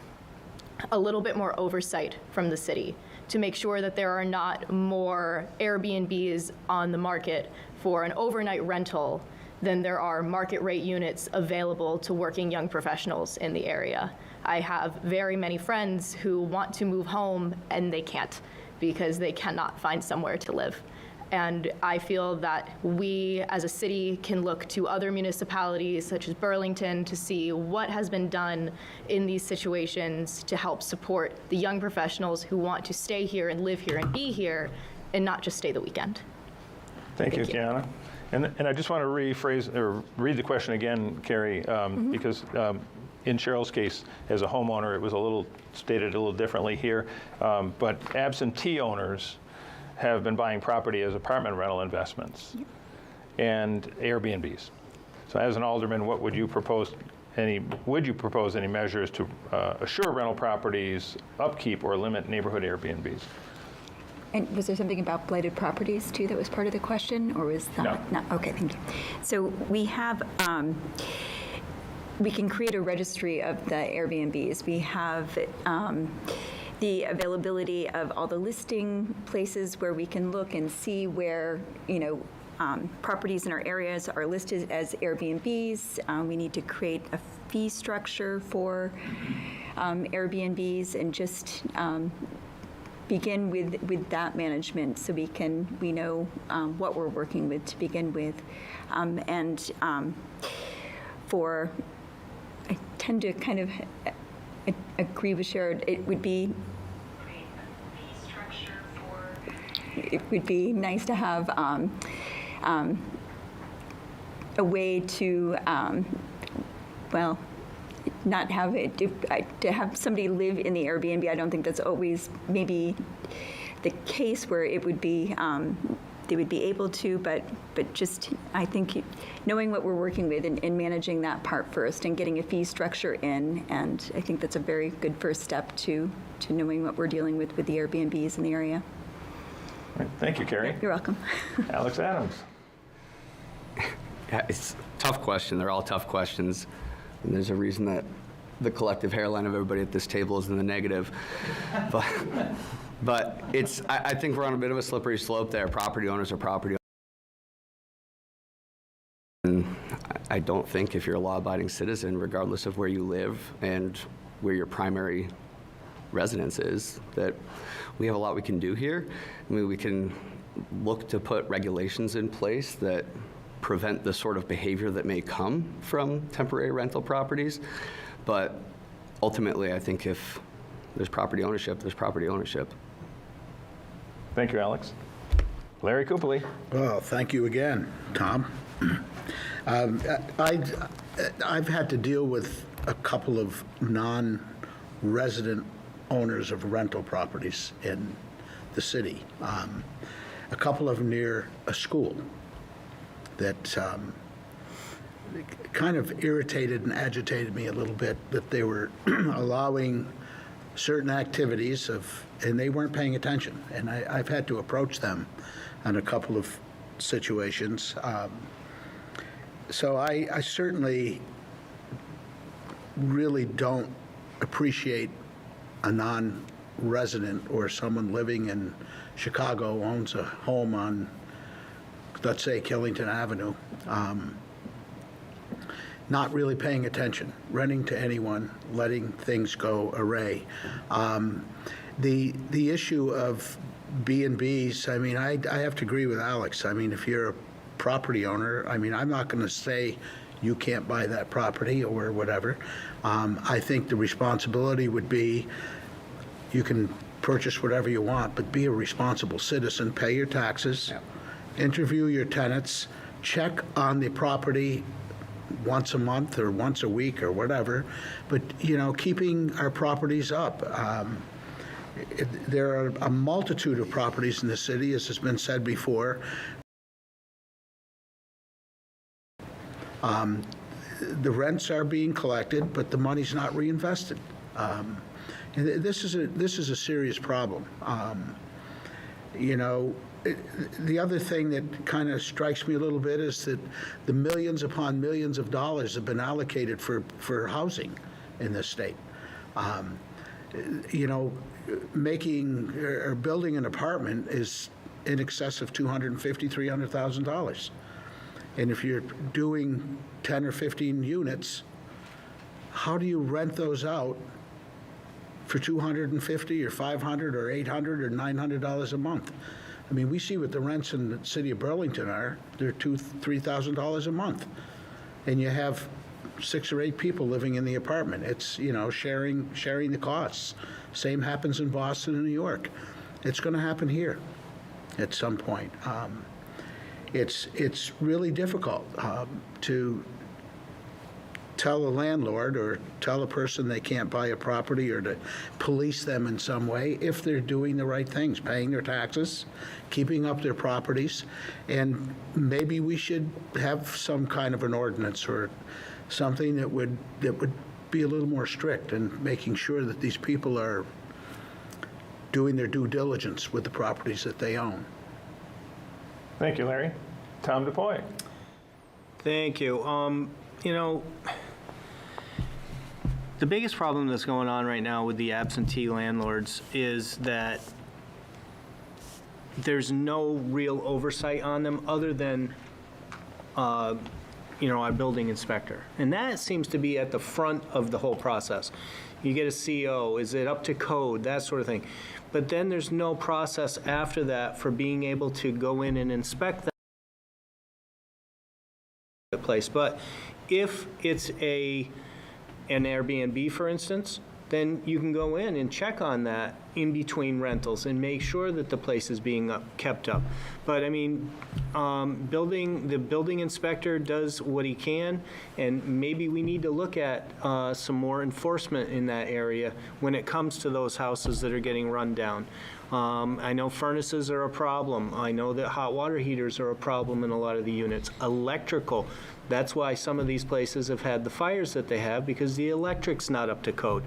a little bit more oversight from the city to make sure that there are not more Airbnbs on the market for an overnight rental than there are market rate units available to working young professionals in the area. I have very many friends who want to move home and they can't because they cannot find somewhere to live. And I feel that we as a city can look to other municipalities such as Burlington to see what has been done in these situations to help support the young professionals who want to stay here and live here and be here and not just stay the weekend. Thank you, Kiana. And I just want to rephrase or read the question again, Carrie, because in Cheryl's case, as a homeowner, it was stated a little differently here. But absentee owners have been buying property as apartment rental investments and Airbnbs. So as an alderman, what would you propose? Would you propose any measures to assure rental properties upkeep or limit neighborhood Airbnbs? And was there something about blighted properties, too, that was part of the question, or was that? No. Okay, thank you. So we have, we can create a registry of the Airbnbs. We have the availability of all the listing places where we can look and see where, properties in our areas are listed as Airbnbs. We need to create a fee structure for Airbnbs and just begin with that management so we know what we're working with to begin with. For tend to kind of agree with Sharon. It would be nice to have a way to, well, not have it, to have somebody live in the Airbnb. I don't think that's always maybe the case where it would be, they would be able to, but just, I think knowing what we're working with and managing that part first and getting a fee structure in, and I think that's a very good first step to knowing what we're dealing with the Airbnbs in the area. All right, thank you, Carrie. You're welcome. Alex Adams. Yeah, it's a tough question. They're all tough questions. And there's a reason that the collective hairline of everybody at this table is in the negative. But it's, I think we're on a bit of a slippery slope there. Property owners are property owners. And I don't think if you're a law-abiding citizen, regardless of where you live and where your primary residence is, that we have a lot we can do here. I mean, we can look to put regulations in place that prevent the sort of behavior that may come from temporary rental properties. But ultimately, I think if there's property ownership, there's property ownership. Thank you, Alex. Larry Coopely. Well, thank you again, Tom. I've had to deal with a couple of non-resident owners of rental properties in the city. A couple of them near a school that kind of irritated and agitated me a little bit, that they were allowing certain activities and they weren't paying attention. And I've had to approach them on a couple of situations. So I certainly really don't appreciate a non-resident or someone living in Chicago owns a home on, let's say, Killington Avenue, not really paying attention, renting to anyone, letting things go array. The issue of B&Bs, I mean, I have to agree with Alex. I mean, if you're a property owner, I mean, I'm not going to say you can't buy that property or whatever. I think the responsibility would be you can purchase whatever you want, but be a responsible citizen, pay your taxes, interview your tenants, check on the property once a month or once a week or whatever, but, you know, keeping our properties up. There are a multitude of properties in the city, as has been said before. The rents are being collected, but the money's not reinvested. This is a serious problem. You know, the other thing that kind of strikes me a little bit is that the millions upon millions of dollars have been allocated for housing in this state. You know, making or building an apartment is in excess of $250,000, $300,000. And if you're doing 10 or 15 units, how do you rent those out for $250 or $500 or $800 or $900 a month? I mean, we see what the rents in the city of Burlington are. They're $2,000, $3,000 a month. And you have 6 or 8 people living in the apartment. It's, you know, sharing the costs. Same happens in Boston and New York. It's going to happen here at some point. It's really difficult to tell a landlord or tell a person they can't buy a property or to police them in some way if they're doing the right things, paying their taxes, keeping up their properties. And maybe we should have some kind of an ordinance or something that would be a little more strict in making sure that these people are doing their due diligence with the properties that they own. Thank you, Larry. Tom DePoy. Thank you. You know, the biggest problem that's going on right now with the absentee landlords is that there's no real oversight on them other than, you know, our building inspector. And that seems to be at the front of the whole process. You get a CO, is it up to code, that sort of thing. But then there's no process after that for being able to go in and inspect that place. But if it's a an Airbnb, for instance, then you can go in and check on that in between rentals and make sure that the place is being kept up. But I mean, the building inspector does what he can, and maybe we need to look at some more enforcement in that area when it comes to those houses that are getting run down. I know furnaces are a problem. I know that hot water heaters are a problem in a lot of the units. Electrical, that's why some of these places have had the fires that they have, because the electric's not up to code.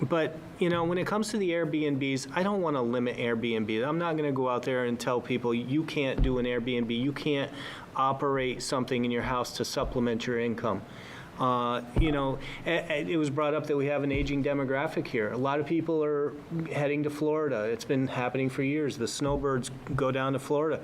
But, you know, when it comes to the Airbnbs, I don't want to limit Airbnb. I'm not going to go out there and tell people you can't do an Airbnb. You can't operate something in your house to supplement your income. You know, it was brought up that we have an aging demographic here. A lot of people are heading to Florida. It's been happening for years. The snowbirds go down to Florida.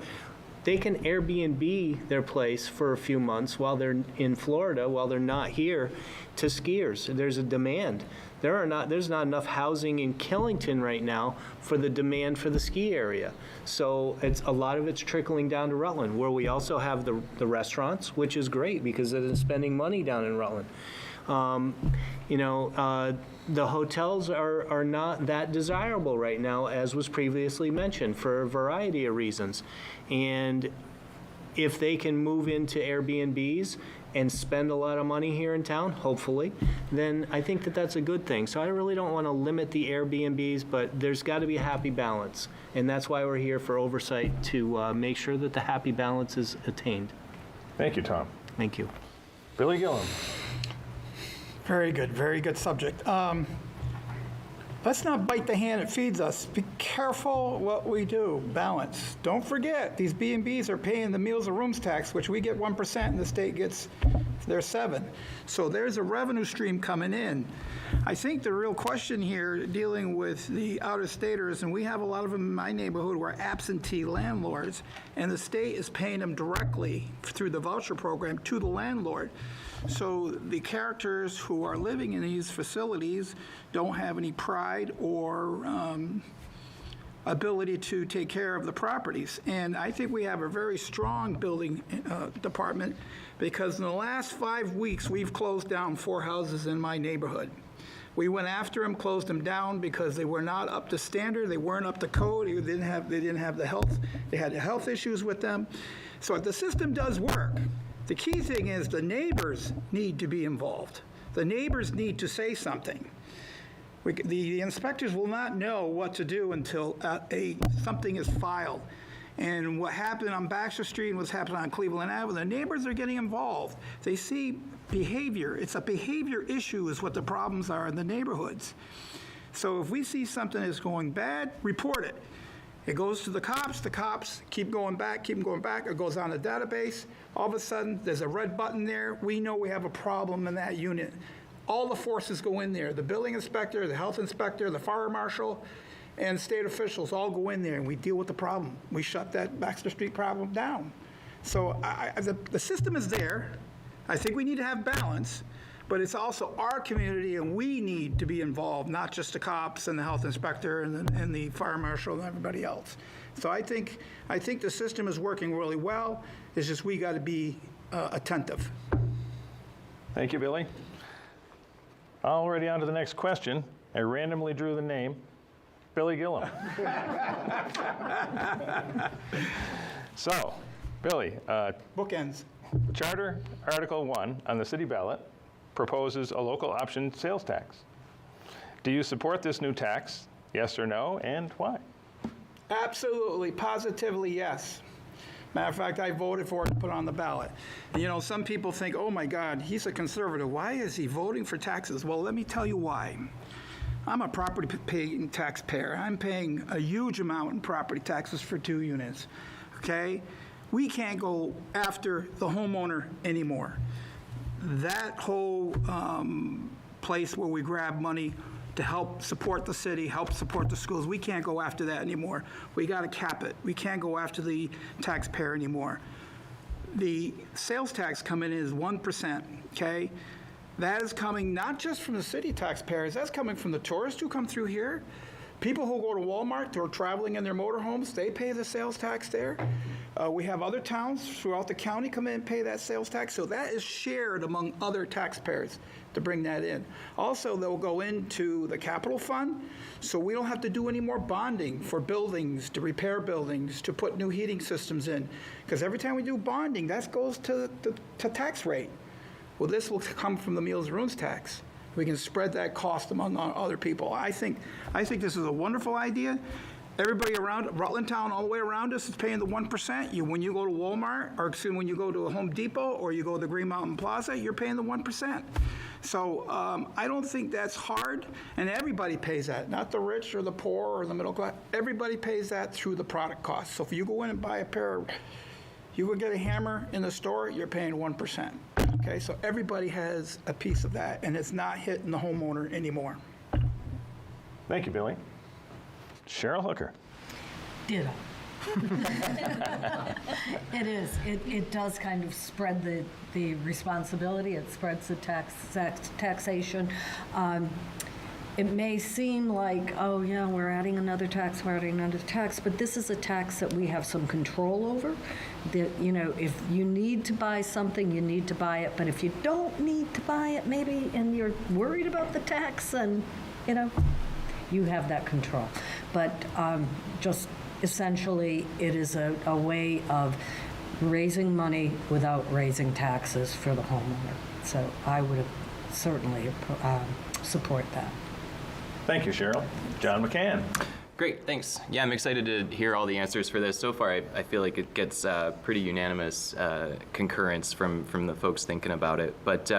They can Airbnb their place for a few months while they're in Florida, while they're not here, to skiers. There's a demand. There's not enough housing in Killington right now for the demand for the ski area. So a lot of it's trickling down to Rutland, where we also have the restaurants, which is great because it is spending money down in Rutland. You know, the hotels are not that desirable right now, as was previously mentioned, for a variety of reasons. And if they can move into Airbnbs and spend a lot of money here in town, hopefully, then I think that that's a good thing. So I really don't want to limit the Airbnbs, but there's got to be a happy balance. And that's why we're here for oversight, to make sure that the happy balance is attained. Thank you, Tom. Thank you. Billy Gillum. Very good subject. Let's not bite the hand that feeds us. Be careful what we do. Balance. Don't forget, these B&Bs are paying the meals and rooms tax, which we get 1% and the state gets their 7%. So there's a revenue stream coming in. I think the real question here, dealing with the out-of-staters, and we have a lot of them in my neighborhood who are absentee landlords, and the state is paying them directly through the voucher program to the landlord. So the characters who are living in these facilities don't have any pride or ability to take care of the properties. And I think we have a very strong building department, because in the last 5 weeks, we've closed down 4 houses in my neighborhood. We went after them, closed them down because they were not up to standard, they weren't up to code, they didn't have the health, they had health issues with them. So the system does work. The key thing is the neighbors need to be involved. The neighbors need to say something. The inspectors will not know what to do until something is filed. And what happened on Baxter Street and what's happening on Cleveland Avenue, the neighbors are getting involved. They see behavior. It's a behavior issue is what the problems are in the neighborhoods. So if we see something is going bad, report it. It goes to the cops keep going back, it goes on the database. All of a sudden, there's a red button there. We know we have a problem in that unit. All the forces go in there. The building inspector, the health inspector, the fire marshal, and state officials all go in there, and we deal with the problem. We shut that Baxter Street problem down. So the system is there. I think we need to have balance, but it's also our community, and we need to be involved, not just the cops and the health inspector and the fire marshal and everybody else. So I think the system is working really well. It's just we got to be attentive. Thank you, Billy. Already on to the next question. I randomly drew the name, Billy Gillum. So, Billy, Bookends. Charter Article 1 on the city ballot proposes a local option sales tax. Do you support this new tax? Yes or no, and why? Absolutely, positively, yes. Matter of fact, I voted for it to put on the ballot. You know, some people think, oh my God, he's a conservative. Why is he voting for taxes? Well, let me tell you why. I'm a property paying taxpayer. I'm paying a huge amount in property taxes for 2 units, okay? We can't go after the homeowner anymore. That whole place where we grab money to help support the city, help support the schools, we can't go after that anymore. We got to cap it. We can't go after the taxpayer anymore. The sales tax coming in is 1%, okay? That is coming not just from the city taxpayers, that's coming from the tourists who come through here, People who go to Walmart, who are traveling in their motorhomes, they pay the sales tax there. We have other towns throughout the county come in and pay that sales tax, so that is shared among other taxpayers to bring that in. Also, they'll go into the capital fund, so we don't have to do any more bonding for buildings, to repair buildings, to put new heating systems in, because every time we do bonding, that goes to tax rate. Well, this will come from the Meals and Rooms tax. We can spread that cost among other people. I think this is a wonderful idea. Everybody around Rutland Town, all the way around us, is paying the 1%. When you go to Walmart, or excuse me, when you go to a Home Depot, or you go to the Green Mountain Plaza, you're paying the 1%. So I don't think that's hard, and everybody pays that, not the rich or the poor or the middle class. Everybody pays that through the product cost. So if you go in and buy you would get a hammer in the store, you're paying 1%. Okay, so everybody has a piece of that, and it's not hitting the homeowner anymore. Thank you, Billy. Cheryl Hooker. Ditto. It is. It does kind of spread the responsibility. It spreads the taxation. It may seem like, oh yeah, we're adding another tax, but this is a tax that we have some control over. That, you know, if you need to buy something, you need to buy it. But if you don't need to buy it, maybe, and you're worried about the tax, and you know, you have that control. But just essentially, it is a way of raising money without raising taxes for the homeowner. So I would certainly support that. Thank you, Cheryl. John McCann. Great, thanks. Yeah, I'm excited to hear all the answers for this. So far, I feel like it gets pretty unanimous concurrence from the folks thinking about it. But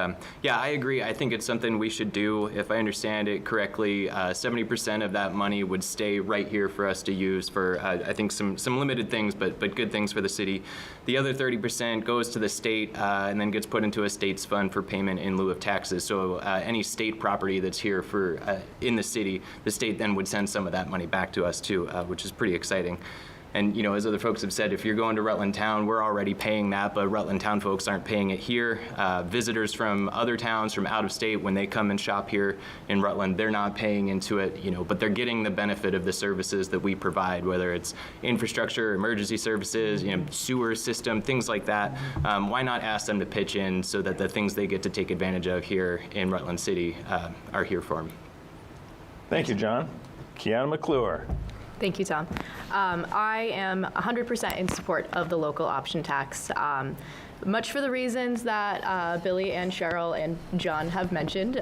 yeah, I agree. I think it's something we should do. If I understand it correctly, 70% of that money would stay right here for us to use for, I think, some limited things, but good things for the city. The other 30% goes to the state and then gets put into a state's fund for payment in lieu of taxes. So any state property that's here for in the city, the state then would send some of that money back to us too, which is pretty exciting. And you know, as other folks have said, if you're going to Rutland Town, we're already paying that, but Rutland Town folks aren't paying it here. Visitors from other towns, from out of state, when they come and shop here in Rutland, they're not paying into it, you know, but they're getting the benefit of the services that we provide, whether it's infrastructure, emergency services, you know, sewer system, things like that. Why not ask them to pitch in so that the things they get to take advantage of here in Rutland City are here for them? Thank you, John. Kiana McClure. Thank you, Tom. I am 100% in support of the local option tax, much for the reasons that Billy and Cheryl and John have mentioned.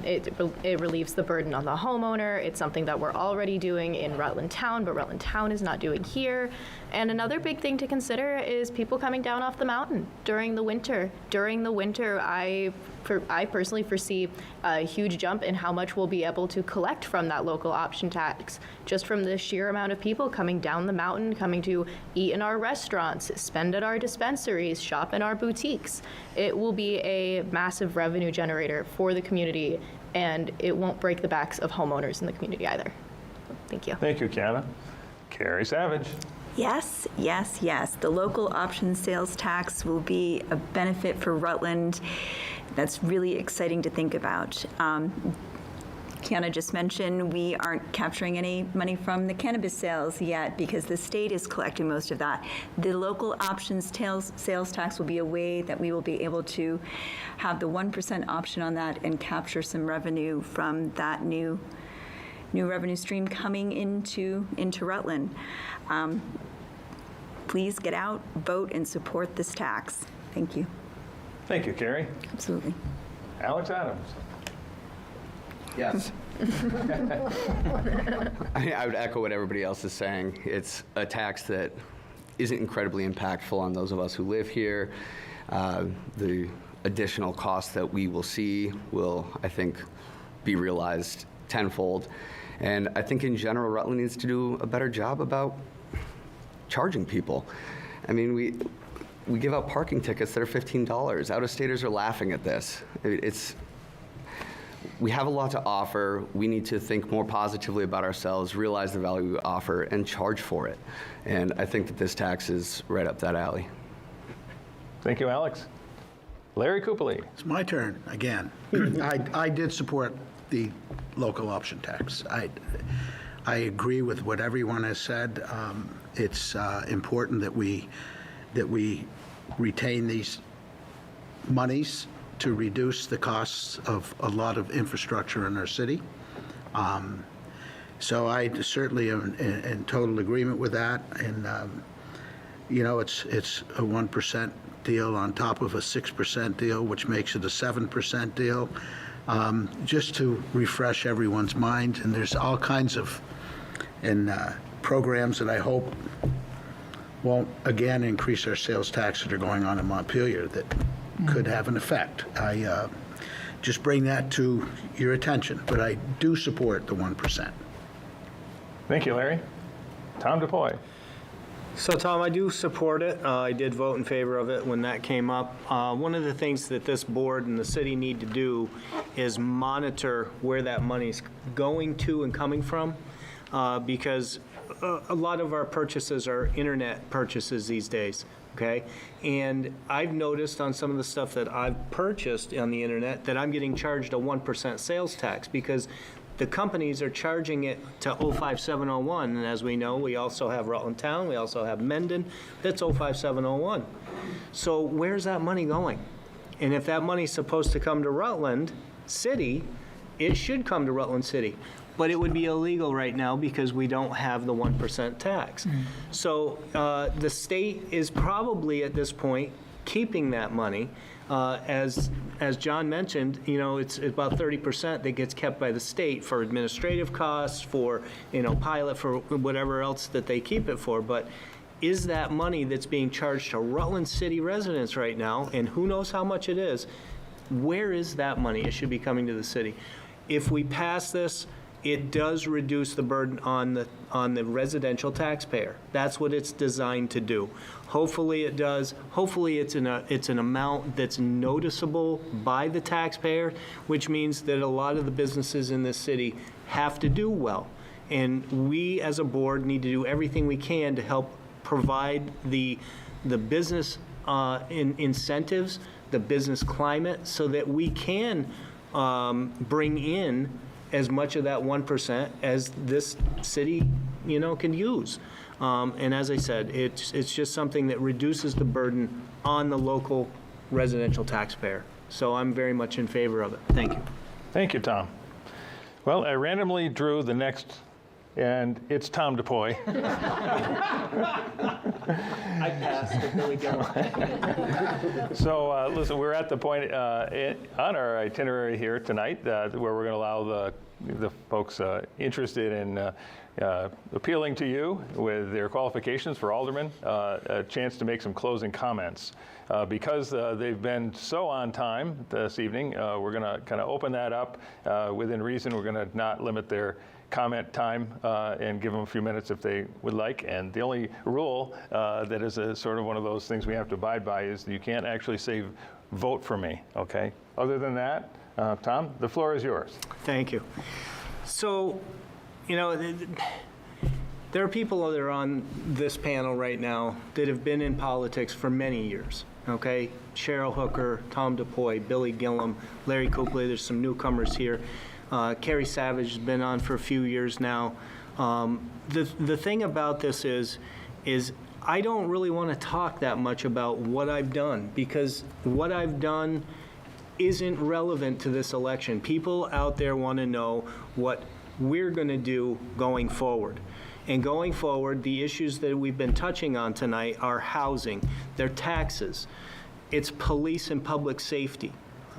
It relieves the burden on the homeowner. It's something that we're already doing in Rutland Town, but Rutland Town is not doing here. And another big thing to consider is people coming down off the mountain during the winter. During the winter, I personally foresee a huge jump in how much we'll be able to collect from that local option tax, just from the sheer amount of people coming down the mountain, coming to eat in our restaurants, spend at our dispensaries, shop in our boutiques. It will be a massive revenue generator for the community, and it won't break the backs of homeowners in the community either. Thank you. Thank you, Kiana. Carrie Savage. Yes, yes, yes. The local option sales tax will be a benefit for Rutland. That's really exciting to think about. Kiana just mentioned we aren't capturing any money from the cannabis sales yet because the state is collecting most of that. The local options sales tax will be a way that we will be able to have the 1% option on that and capture some revenue from that new revenue stream coming into Rutland. Please get out, vote, and support this tax. Thank you. Thank you, Carrie. Absolutely. Alex Adams. Yes. I would echo what everybody else is saying. It's a tax that isn't incredibly impactful on those of us who live here. The additional costs that we will see will, I think, be realized tenfold. And I think in general, Rutland needs to do a better job about charging people. I mean, we give out parking tickets that are $15. Out-of-staters are laughing at this. We have a lot to offer. We need to think more positively about ourselves, realize the value we offer, and charge for it. And I think that this tax is right up that alley. Thank you, Alex. Larry Coopely. It's my turn again. I did support the local option tax. I agree with what everyone has said. It's important that we retain these monies to reduce the costs of a lot of infrastructure in our city. So I certainly am in total agreement with that. And, it's a 1% deal on top of a 6% deal, which makes it a 7% deal, just to refresh everyone's mind. And there's all kinds of programs that I hope won't, again, increase our sales tax that are going on in Montpelier that could have an effect. I just bring that to your attention, but I do support the 1%. Thank you, Larry. Tom DePoy. So, Tom, I do support it. I did vote in favor of it when that came up. One of the things that this board and the city need to do is monitor where that money's going to and coming from, because a lot of our purchases are internet purchases these days, okay? And I've noticed on some of the stuff that I've purchased on the internet that I'm getting charged a 1% sales tax because the companies are charging it to 05701, and as we know, we also have Rutland Town, we also have Mendon, that's 05701. So where's that money going? And if that money's supposed to come to Rutland City, it should come to Rutland City. But it would be illegal right now because we don't have the 1% tax. So the state is probably at this point keeping that money. As John mentioned, it's about 30% that gets kept by the state for administrative costs, for, pilot, for whatever else that they keep it for. But is that money that's being charged to Rutland City residents right now, and who knows how much it is, where is that money? It should be coming to the city. If we pass this, it does reduce the burden on the residential taxpayer. That's what it's designed to do. Hopefully it does. Hopefully it's an amount that's noticeable by the taxpayer, which means that a lot of the businesses in this city have to do well. And we as a board need to do everything we can to help provide the business incentives, the business climate, so that we can bring in as much of that 1% as this city, can use. And as I said, it's just something that reduces the burden on the local residential taxpayer. So I'm very much in favor of it. Thank you. Thank you, Tom. Well, I randomly drew the next, and it's Tom DePoy. I passed to Billy Gillen. So, listen, we're at the point on our itinerary here tonight where we're going to allow the folks interested in appealing to you with their qualifications for alderman a chance to make some closing comments. Because they've been so on time this evening, we're going to kind of open that up within reason. We're going to not limit their comment time and give them a few minutes if they would like. And the only rule that is a sort of one of those things we have to abide by is you can't actually say vote for me, okay? Other than that, Tom, the floor is yours. Thank you. So, there are people that are on this panel right now that have been in politics for many years, okay? Cheryl Hooker, Tom DePoy, Billy Gillen, Larry Copley, there's some newcomers here. Carrie Savage has been on for a few years now. The thing about this is I don't really want to talk that much about what I've done, because what I've done isn't relevant to this election. People out there want to know what we're going to do going forward. And going forward, the issues that we've been touching on tonight are housing, they're taxes, it's police and public safety.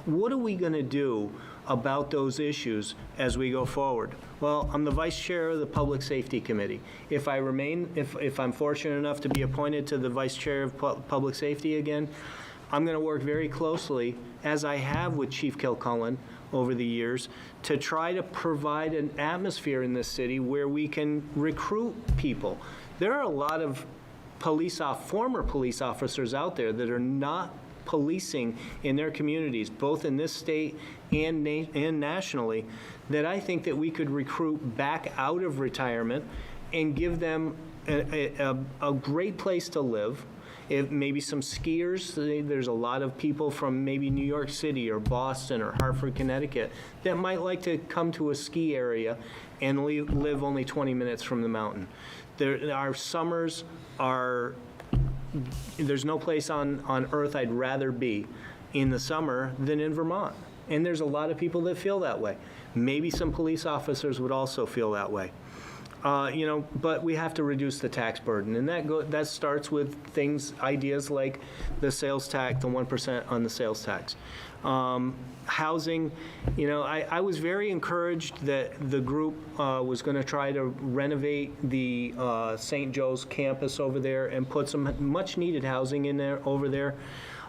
What are we going to do about those issues as we go forward? Well, I'm the vice chair of the Public Safety Committee. If I'm fortunate enough to be appointed to the vice chair of Public Safety again, I'm going to work very closely, as I have with Chief Kilcullen over the years, to try to provide an atmosphere in this city where we can recruit people. There are a lot of former police officers out there that are not policing in their communities, both in this state and nationally, that I think that we could recruit back out of retirement and give them a great place to live if maybe some skiers, there's a lot of people from maybe New York City or Boston or Hartford, Connecticut, that might like to come to a ski area and live only 20 minutes from the mountain. Our summers are, there's no place on earth I'd rather be in the summer than in Vermont. And there's a lot of people that feel that way. Maybe some police officers would also feel that way. But we have to reduce the tax burden, and that starts with ideas like the sales tax, the 1% on the sales tax. Housing, I was very encouraged that the group was going to try to renovate the St. Joe's campus over there and put some much-needed housing in there over there.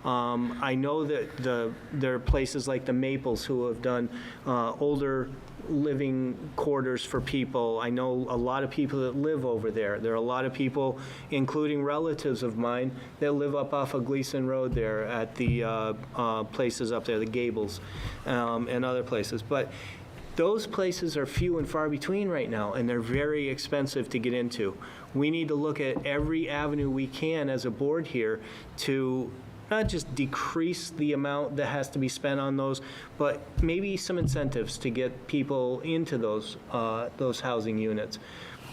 I know that there are places like the Maples who have done older living quarters for people. I know a lot of people that live over there. There are a lot of people, including relatives of mine, that live up off of Gleason Road there at the places up there, the Gables, and other places. But those places are few and far between right now, and they're very expensive to get into. We need to look at every avenue we can as a board here to not just decrease the amount that has to be spent on those, but maybe some incentives to get people into those housing units.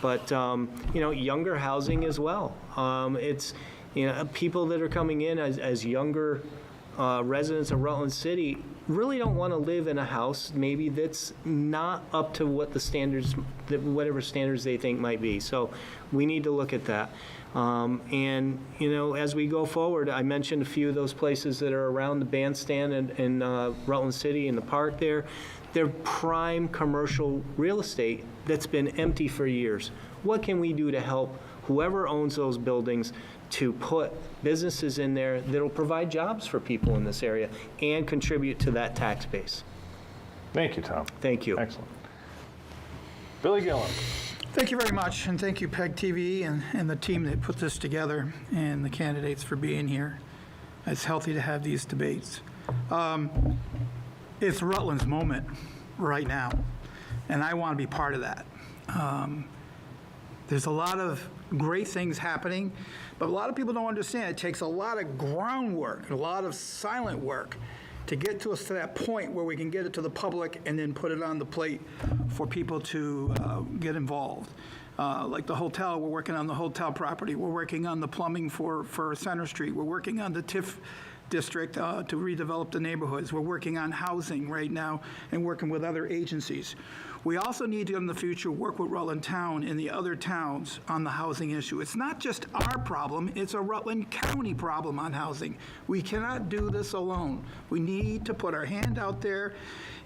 But younger housing as well. It's people that are coming in as younger residents of Rutland City really don't want to live in a house maybe that's not up to what the standards, whatever standards they think might be. So we need to look at that. As we go forward, I mentioned a few of those places that are around the bandstand in Rutland City, in the park there. They're prime commercial real estate that's been empty for years. What can we do to help whoever owns those buildings to put businesses in there that'll provide jobs for people in this area and contribute to that tax base? Thank you, Tom. Thank you. Excellent. Billy Gillen. Thank you very much, and thank you, PEG TV, and the team that put this together, and the candidates for being here. It's healthy to have these debates. It's Rutland's moment right now, and I want to be part of that. There's a lot of great things happening, but a lot of people don't understand. It takes a lot of groundwork, a lot of silent work to get to us to that point where we can get it to the public and then put it on the plate for people to get involved. Like the hotel, we're working on the hotel property. We're working on the plumbing for Center Street. We're working on the TIF district to redevelop the neighborhoods. We're working on housing right now and working with other agencies. We also need to, in the future, work with Rutland Town and the other towns on the housing issue. It's not just our problem, it's a Rutland County problem on housing. We cannot do this alone. We need to put our hand out there,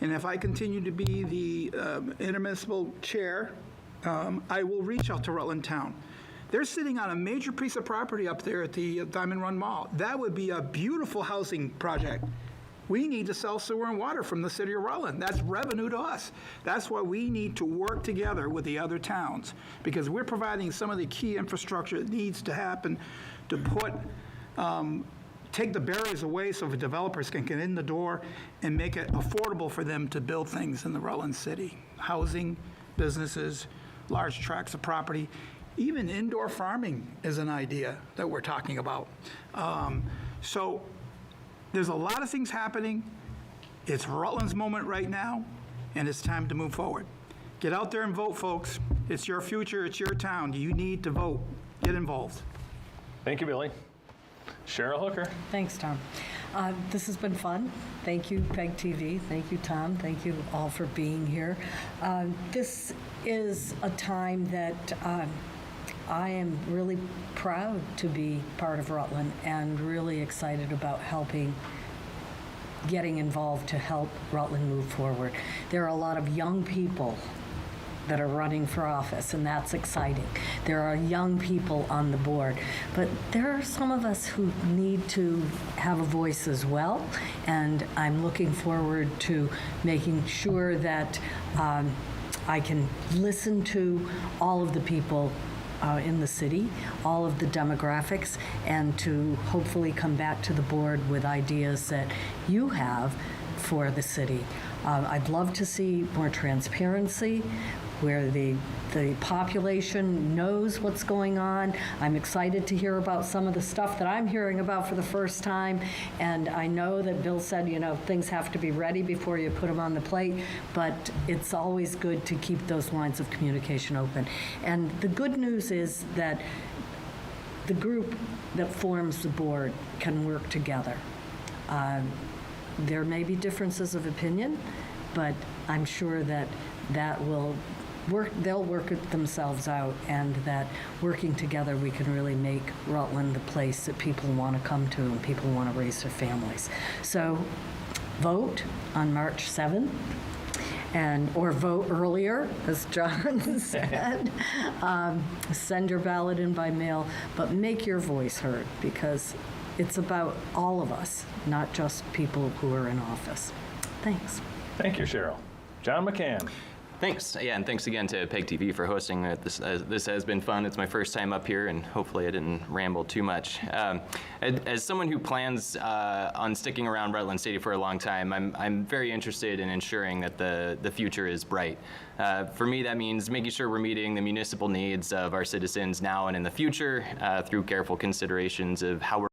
and if I continue to be the intermunicipal chair, I will reach out to Rutland Town. They're sitting on a major piece of property up there at the Diamond Run Mall. That would be a beautiful housing project. We need to sell sewer and water from the city of Rutland. That's revenue to us. That's why we need to work together with the other towns, because we're providing some of the key infrastructure that needs to happen to take the barriers away so the developers can get in the door and make it affordable for them to build things in the Rutland city. Housing, businesses, large tracts of property. Even indoor farming is an idea that we're talking about. So there's a lot of things happening. It's Rutland's moment right now, and it's time to move forward. Get out there and vote, folks. It's your future. It's your town. You need to vote. Get involved. Thank you, Billy. Cheryl Hooker. Thanks, Tom. This has been fun. Thank you, PEG TV. Thank you, Tom. Thank you all for being here. This is a time that I am really proud to be part of Rutland and really excited about getting involved to help Rutland move forward. There are a lot of young people that are running for office, and that's exciting. There are young people on the board, but there are some of us who need to have a voice as well, and I'm looking forward to making sure that I can listen to all of the people in the city, all of the demographics, and to hopefully come back to the board with ideas that you have for the city. I'd love to see more transparency, where the population knows what's going on. I'm excited to hear about some of the stuff that I'm hearing about for the first time, and I know that Bill said, things have to be ready before you put them on the plate, but it's always good to keep those lines of communication open. And the good news is that the group that forms the board can work together. There may be differences of opinion, but I'm sure that will work, they'll work it themselves out, and that working together we can really make Rutland the place that people want to come to and people want to raise their families. So vote on March 7th. Or vote earlier, as John said. Send your ballot in by mail, but make your voice heard, because it's about all of us, not just people who are in office. Thanks. Thank you, Cheryl. John McCann. Thanks. Yeah, and thanks again to PEG TV for hosting it. This has been fun. It's my first time up here, and hopefully I didn't ramble too much. As someone who plans on sticking around Rutland City for a long time, I'm very interested in ensuring that the future is bright. For me, that means making sure we're meeting the municipal needs of our citizens now and in the future through careful considerations of how we're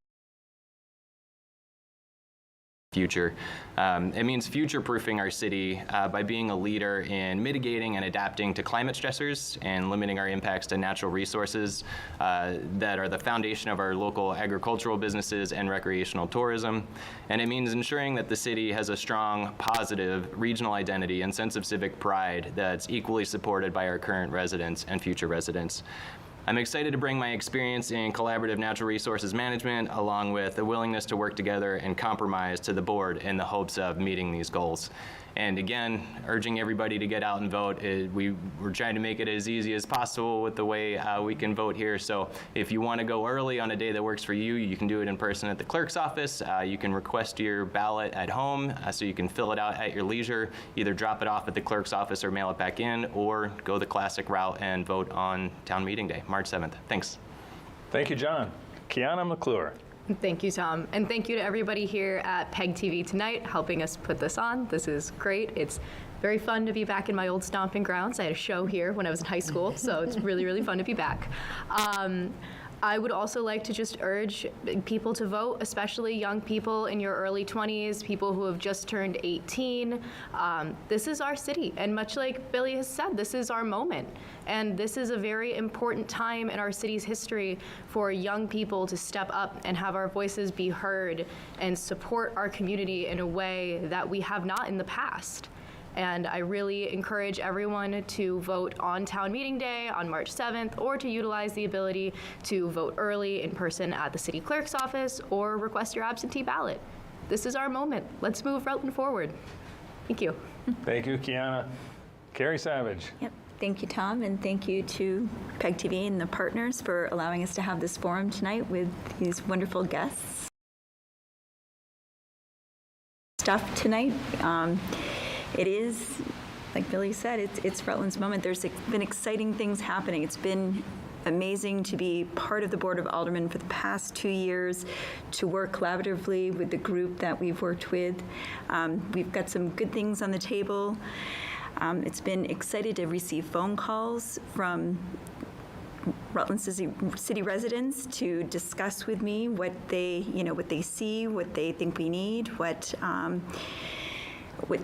future. It means future-proofing our city by being a leader in mitigating and adapting to climate stressors and limiting our impacts to natural resources that are the foundation of our local agricultural businesses and recreational tourism. And it means ensuring that the city has a strong, positive regional identity and sense of civic pride that's equally supported by our current residents and future residents. I'm excited to bring my experience in collaborative natural resources management along with a willingness to work together and compromise to the board in the hopes of meeting these goals. And again, urging everybody to get out and vote. We're trying to make it as easy as possible with the way we can vote here. So if you want to go early on a day that works for you, you can do it in person at the clerk's office. You can request your ballot at home so you can fill it out at your leisure. Either drop it off at the clerk's office or mail it back in, or go the classic route and vote on town meeting day, March 7th. Thanks. Thank you, John. Kiana McClure. Thank you, Tom. And thank you to everybody here at PEG TV tonight helping us put this on. This is great. It's very fun to be back in my old stomping grounds. I had a show here when I was in high school, so it's really, really fun to be back. I would also like to just urge people to vote, especially young people in your early 20s, people who have just turned 18. This is our city, and much like Billy has said, this is our moment. And this is a very important time in our city's history for young people to step up and have our voices be heard and support our community in a way that we have not in the past. And I really encourage everyone to vote on town meeting day on March 7th, or to utilize the ability to vote early in person at the city clerk's office or request your absentee ballot. This is our moment. Let's move Rutland forward. Thank you. Thank you, Kiana. Carrie Savage. Yep. Thank you, Tom, and thank you to PEG TV and the partners for allowing us to have this forum tonight with these wonderful guests. Stuff tonight. It is, like Billy said, it's Rutland's moment. There's been exciting things happening. It's been amazing to be part of the Board of Aldermen for the past 2 years, to work collaboratively with the group that we've worked with. We've got some good things on the table. It's been excited to receive phone calls from Rutland City residents to discuss with me what they see, what they think we need, what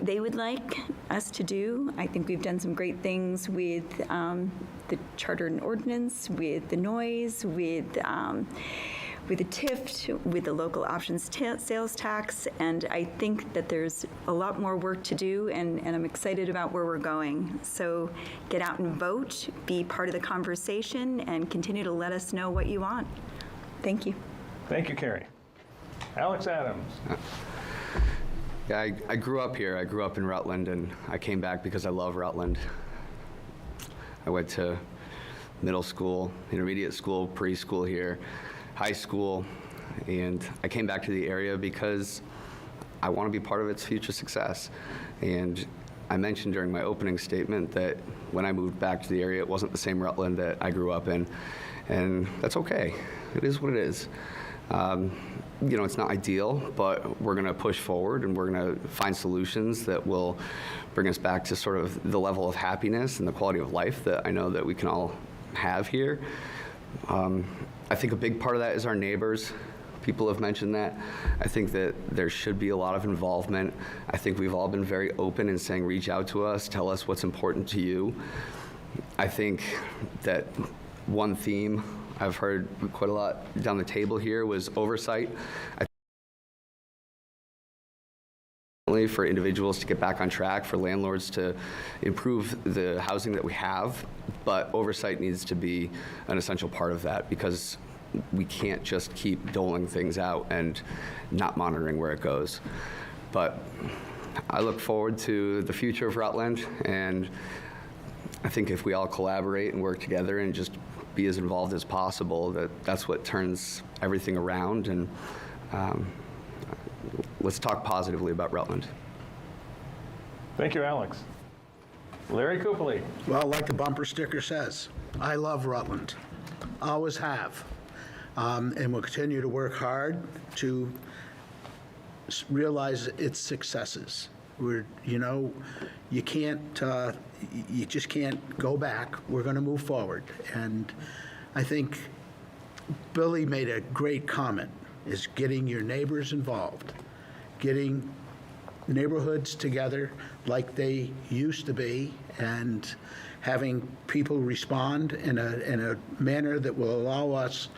they would like us to do. I think we've done some great things with the charter and ordinance, with the noise, with the TIF, with the local options sales tax, and I think that there's a lot more work to do, and I'm excited about where we're going. So get out and vote, be part of the conversation, and continue to let us know what you want. Thank you. Thank you, Carrie. Alex Adams. Yeah, I grew up here. I grew up in Rutland, and I came back because I love Rutland. I went to middle school, intermediate school, preschool here, high school, and I came back to the area because I want to be part of its future success. And I mentioned during my opening statement that when I moved back to the area, it wasn't the same Rutland that I grew up in, and that's okay. It is what it is. It's not ideal, but we're going to push forward and we're going to find solutions that will bring us back to sort of the level of happiness and the quality of life that I know that we can all have here. I think a big part of that is our neighbors. People have mentioned that. I think that there should be a lot of involvement. I think we've all been very open in saying, reach out to us, tell us what's important to you. I think that one theme I've heard quite a lot down the table here was oversight. For individuals to get back on track, for landlords to improve the housing that we have, but oversight needs to be an essential part of that, because we can't just keep doling things out and not monitoring where it goes. But I look forward to the future of Rutland, and I think if we all collaborate and work together and just be as involved as possible, that's what turns everything around. And let's talk positively about Rutland. Thank you, Alex. Larry Copley. Well, like the bumper sticker says, I love Rutland. Always have. And we'll continue to work hard to realize its successes. You just can't go back. We're going to move forward. And I think Billy made a great comment, is getting your neighbors involved, getting neighborhoods together like they used to be, and having people respond in a manner that will allow us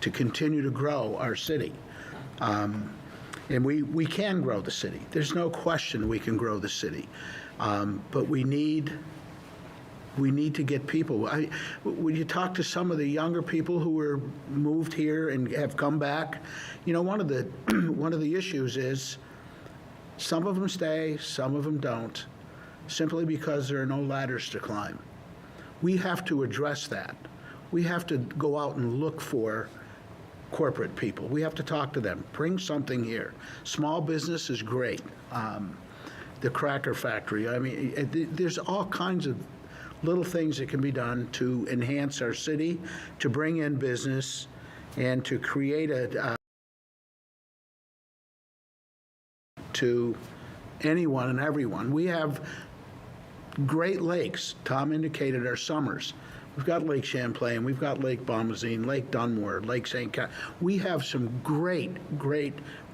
to continue to grow our city. And we can grow the city. There's no question we can grow the city. But we need to get people. When you talk to some of the younger people who were moved here and have come back, one of the issues is some of them stay, some of them don't, simply because there are no ladders to climb. We have to address that. We have to go out and look for corporate people. We have to talk to them. Bring something here. Small business is great. The cracker factory. I mean, there's all kinds of little things that can be done to enhance our city, to bring in business, and to create to anyone and everyone. We have great lakes. Tom indicated our summers. We've got Lake Champlain, we've got Lake Bomazine, Lake Dunmore, Lake St. Cat. We have some great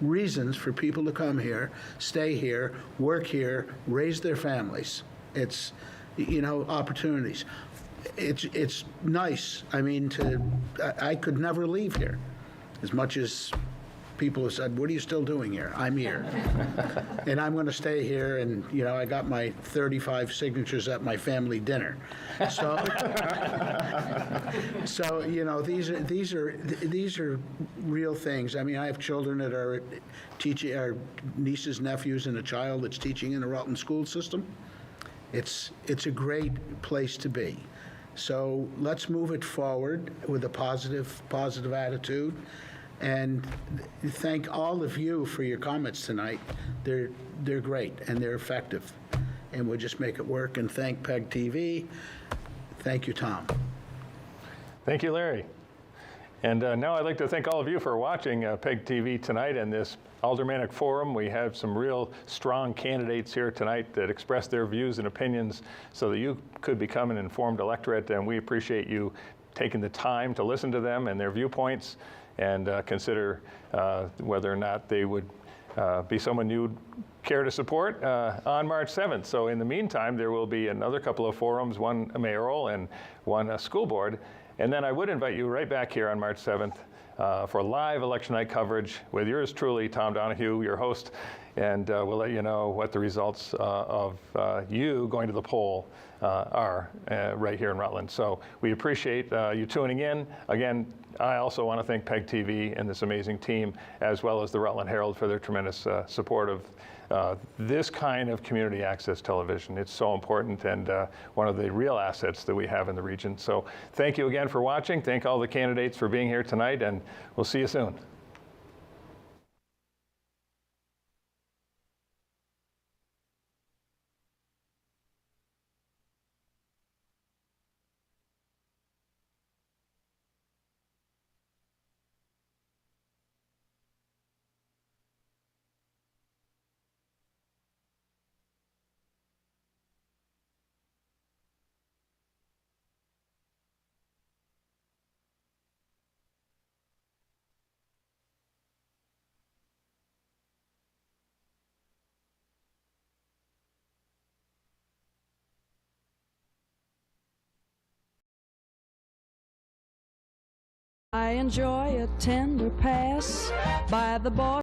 reasons for people to come here, stay here, work here, raise their families. It's, opportunities. It's nice. I mean, I could never leave here. As much as people have said, what are you still doing here? I'm here. And I'm going to stay here, and, I got my 35 signatures at my family dinner. So, these are real things. I mean, I have children that are teaching, our nieces, nephews, and a child that's teaching in the Rutland school system. It's a great place to be. So let's move it forward with a positive attitude. And thank all of you for your comments tonight. They're great and they're effective. And we'll just make it work. And thank PEG TV. Thank you, Tom. Thank you, Larry. And now I'd like to thank all of you for watching PEG TV tonight and this Aldermanic Forum. We have some real strong candidates here tonight that express their views and opinions so that you could become an informed electorate. And we appreciate you taking the time to listen to them and their viewpoints, and consider whether or not they would be someone you'd care to support on March 7th. So in the meantime, there will be another couple of forums, one mayoral and one school board. And then I would invite you right back here on March 7th for live election night coverage with yours truly, Tom Donahue, your host. And we'll let you know what the results of you going to the poll are right here in Rutland. So we appreciate you tuning in. Again, I also want to thank PEG TV and this amazing team, as well as the Rutland Herald, for their tremendous support of this kind of community access television. It's so important and one of the real assets that we have in the region. So thank you again for watching. Thank all the candidates for being here tonight, and we'll see you soon. I enjoy a tender pass by the boss.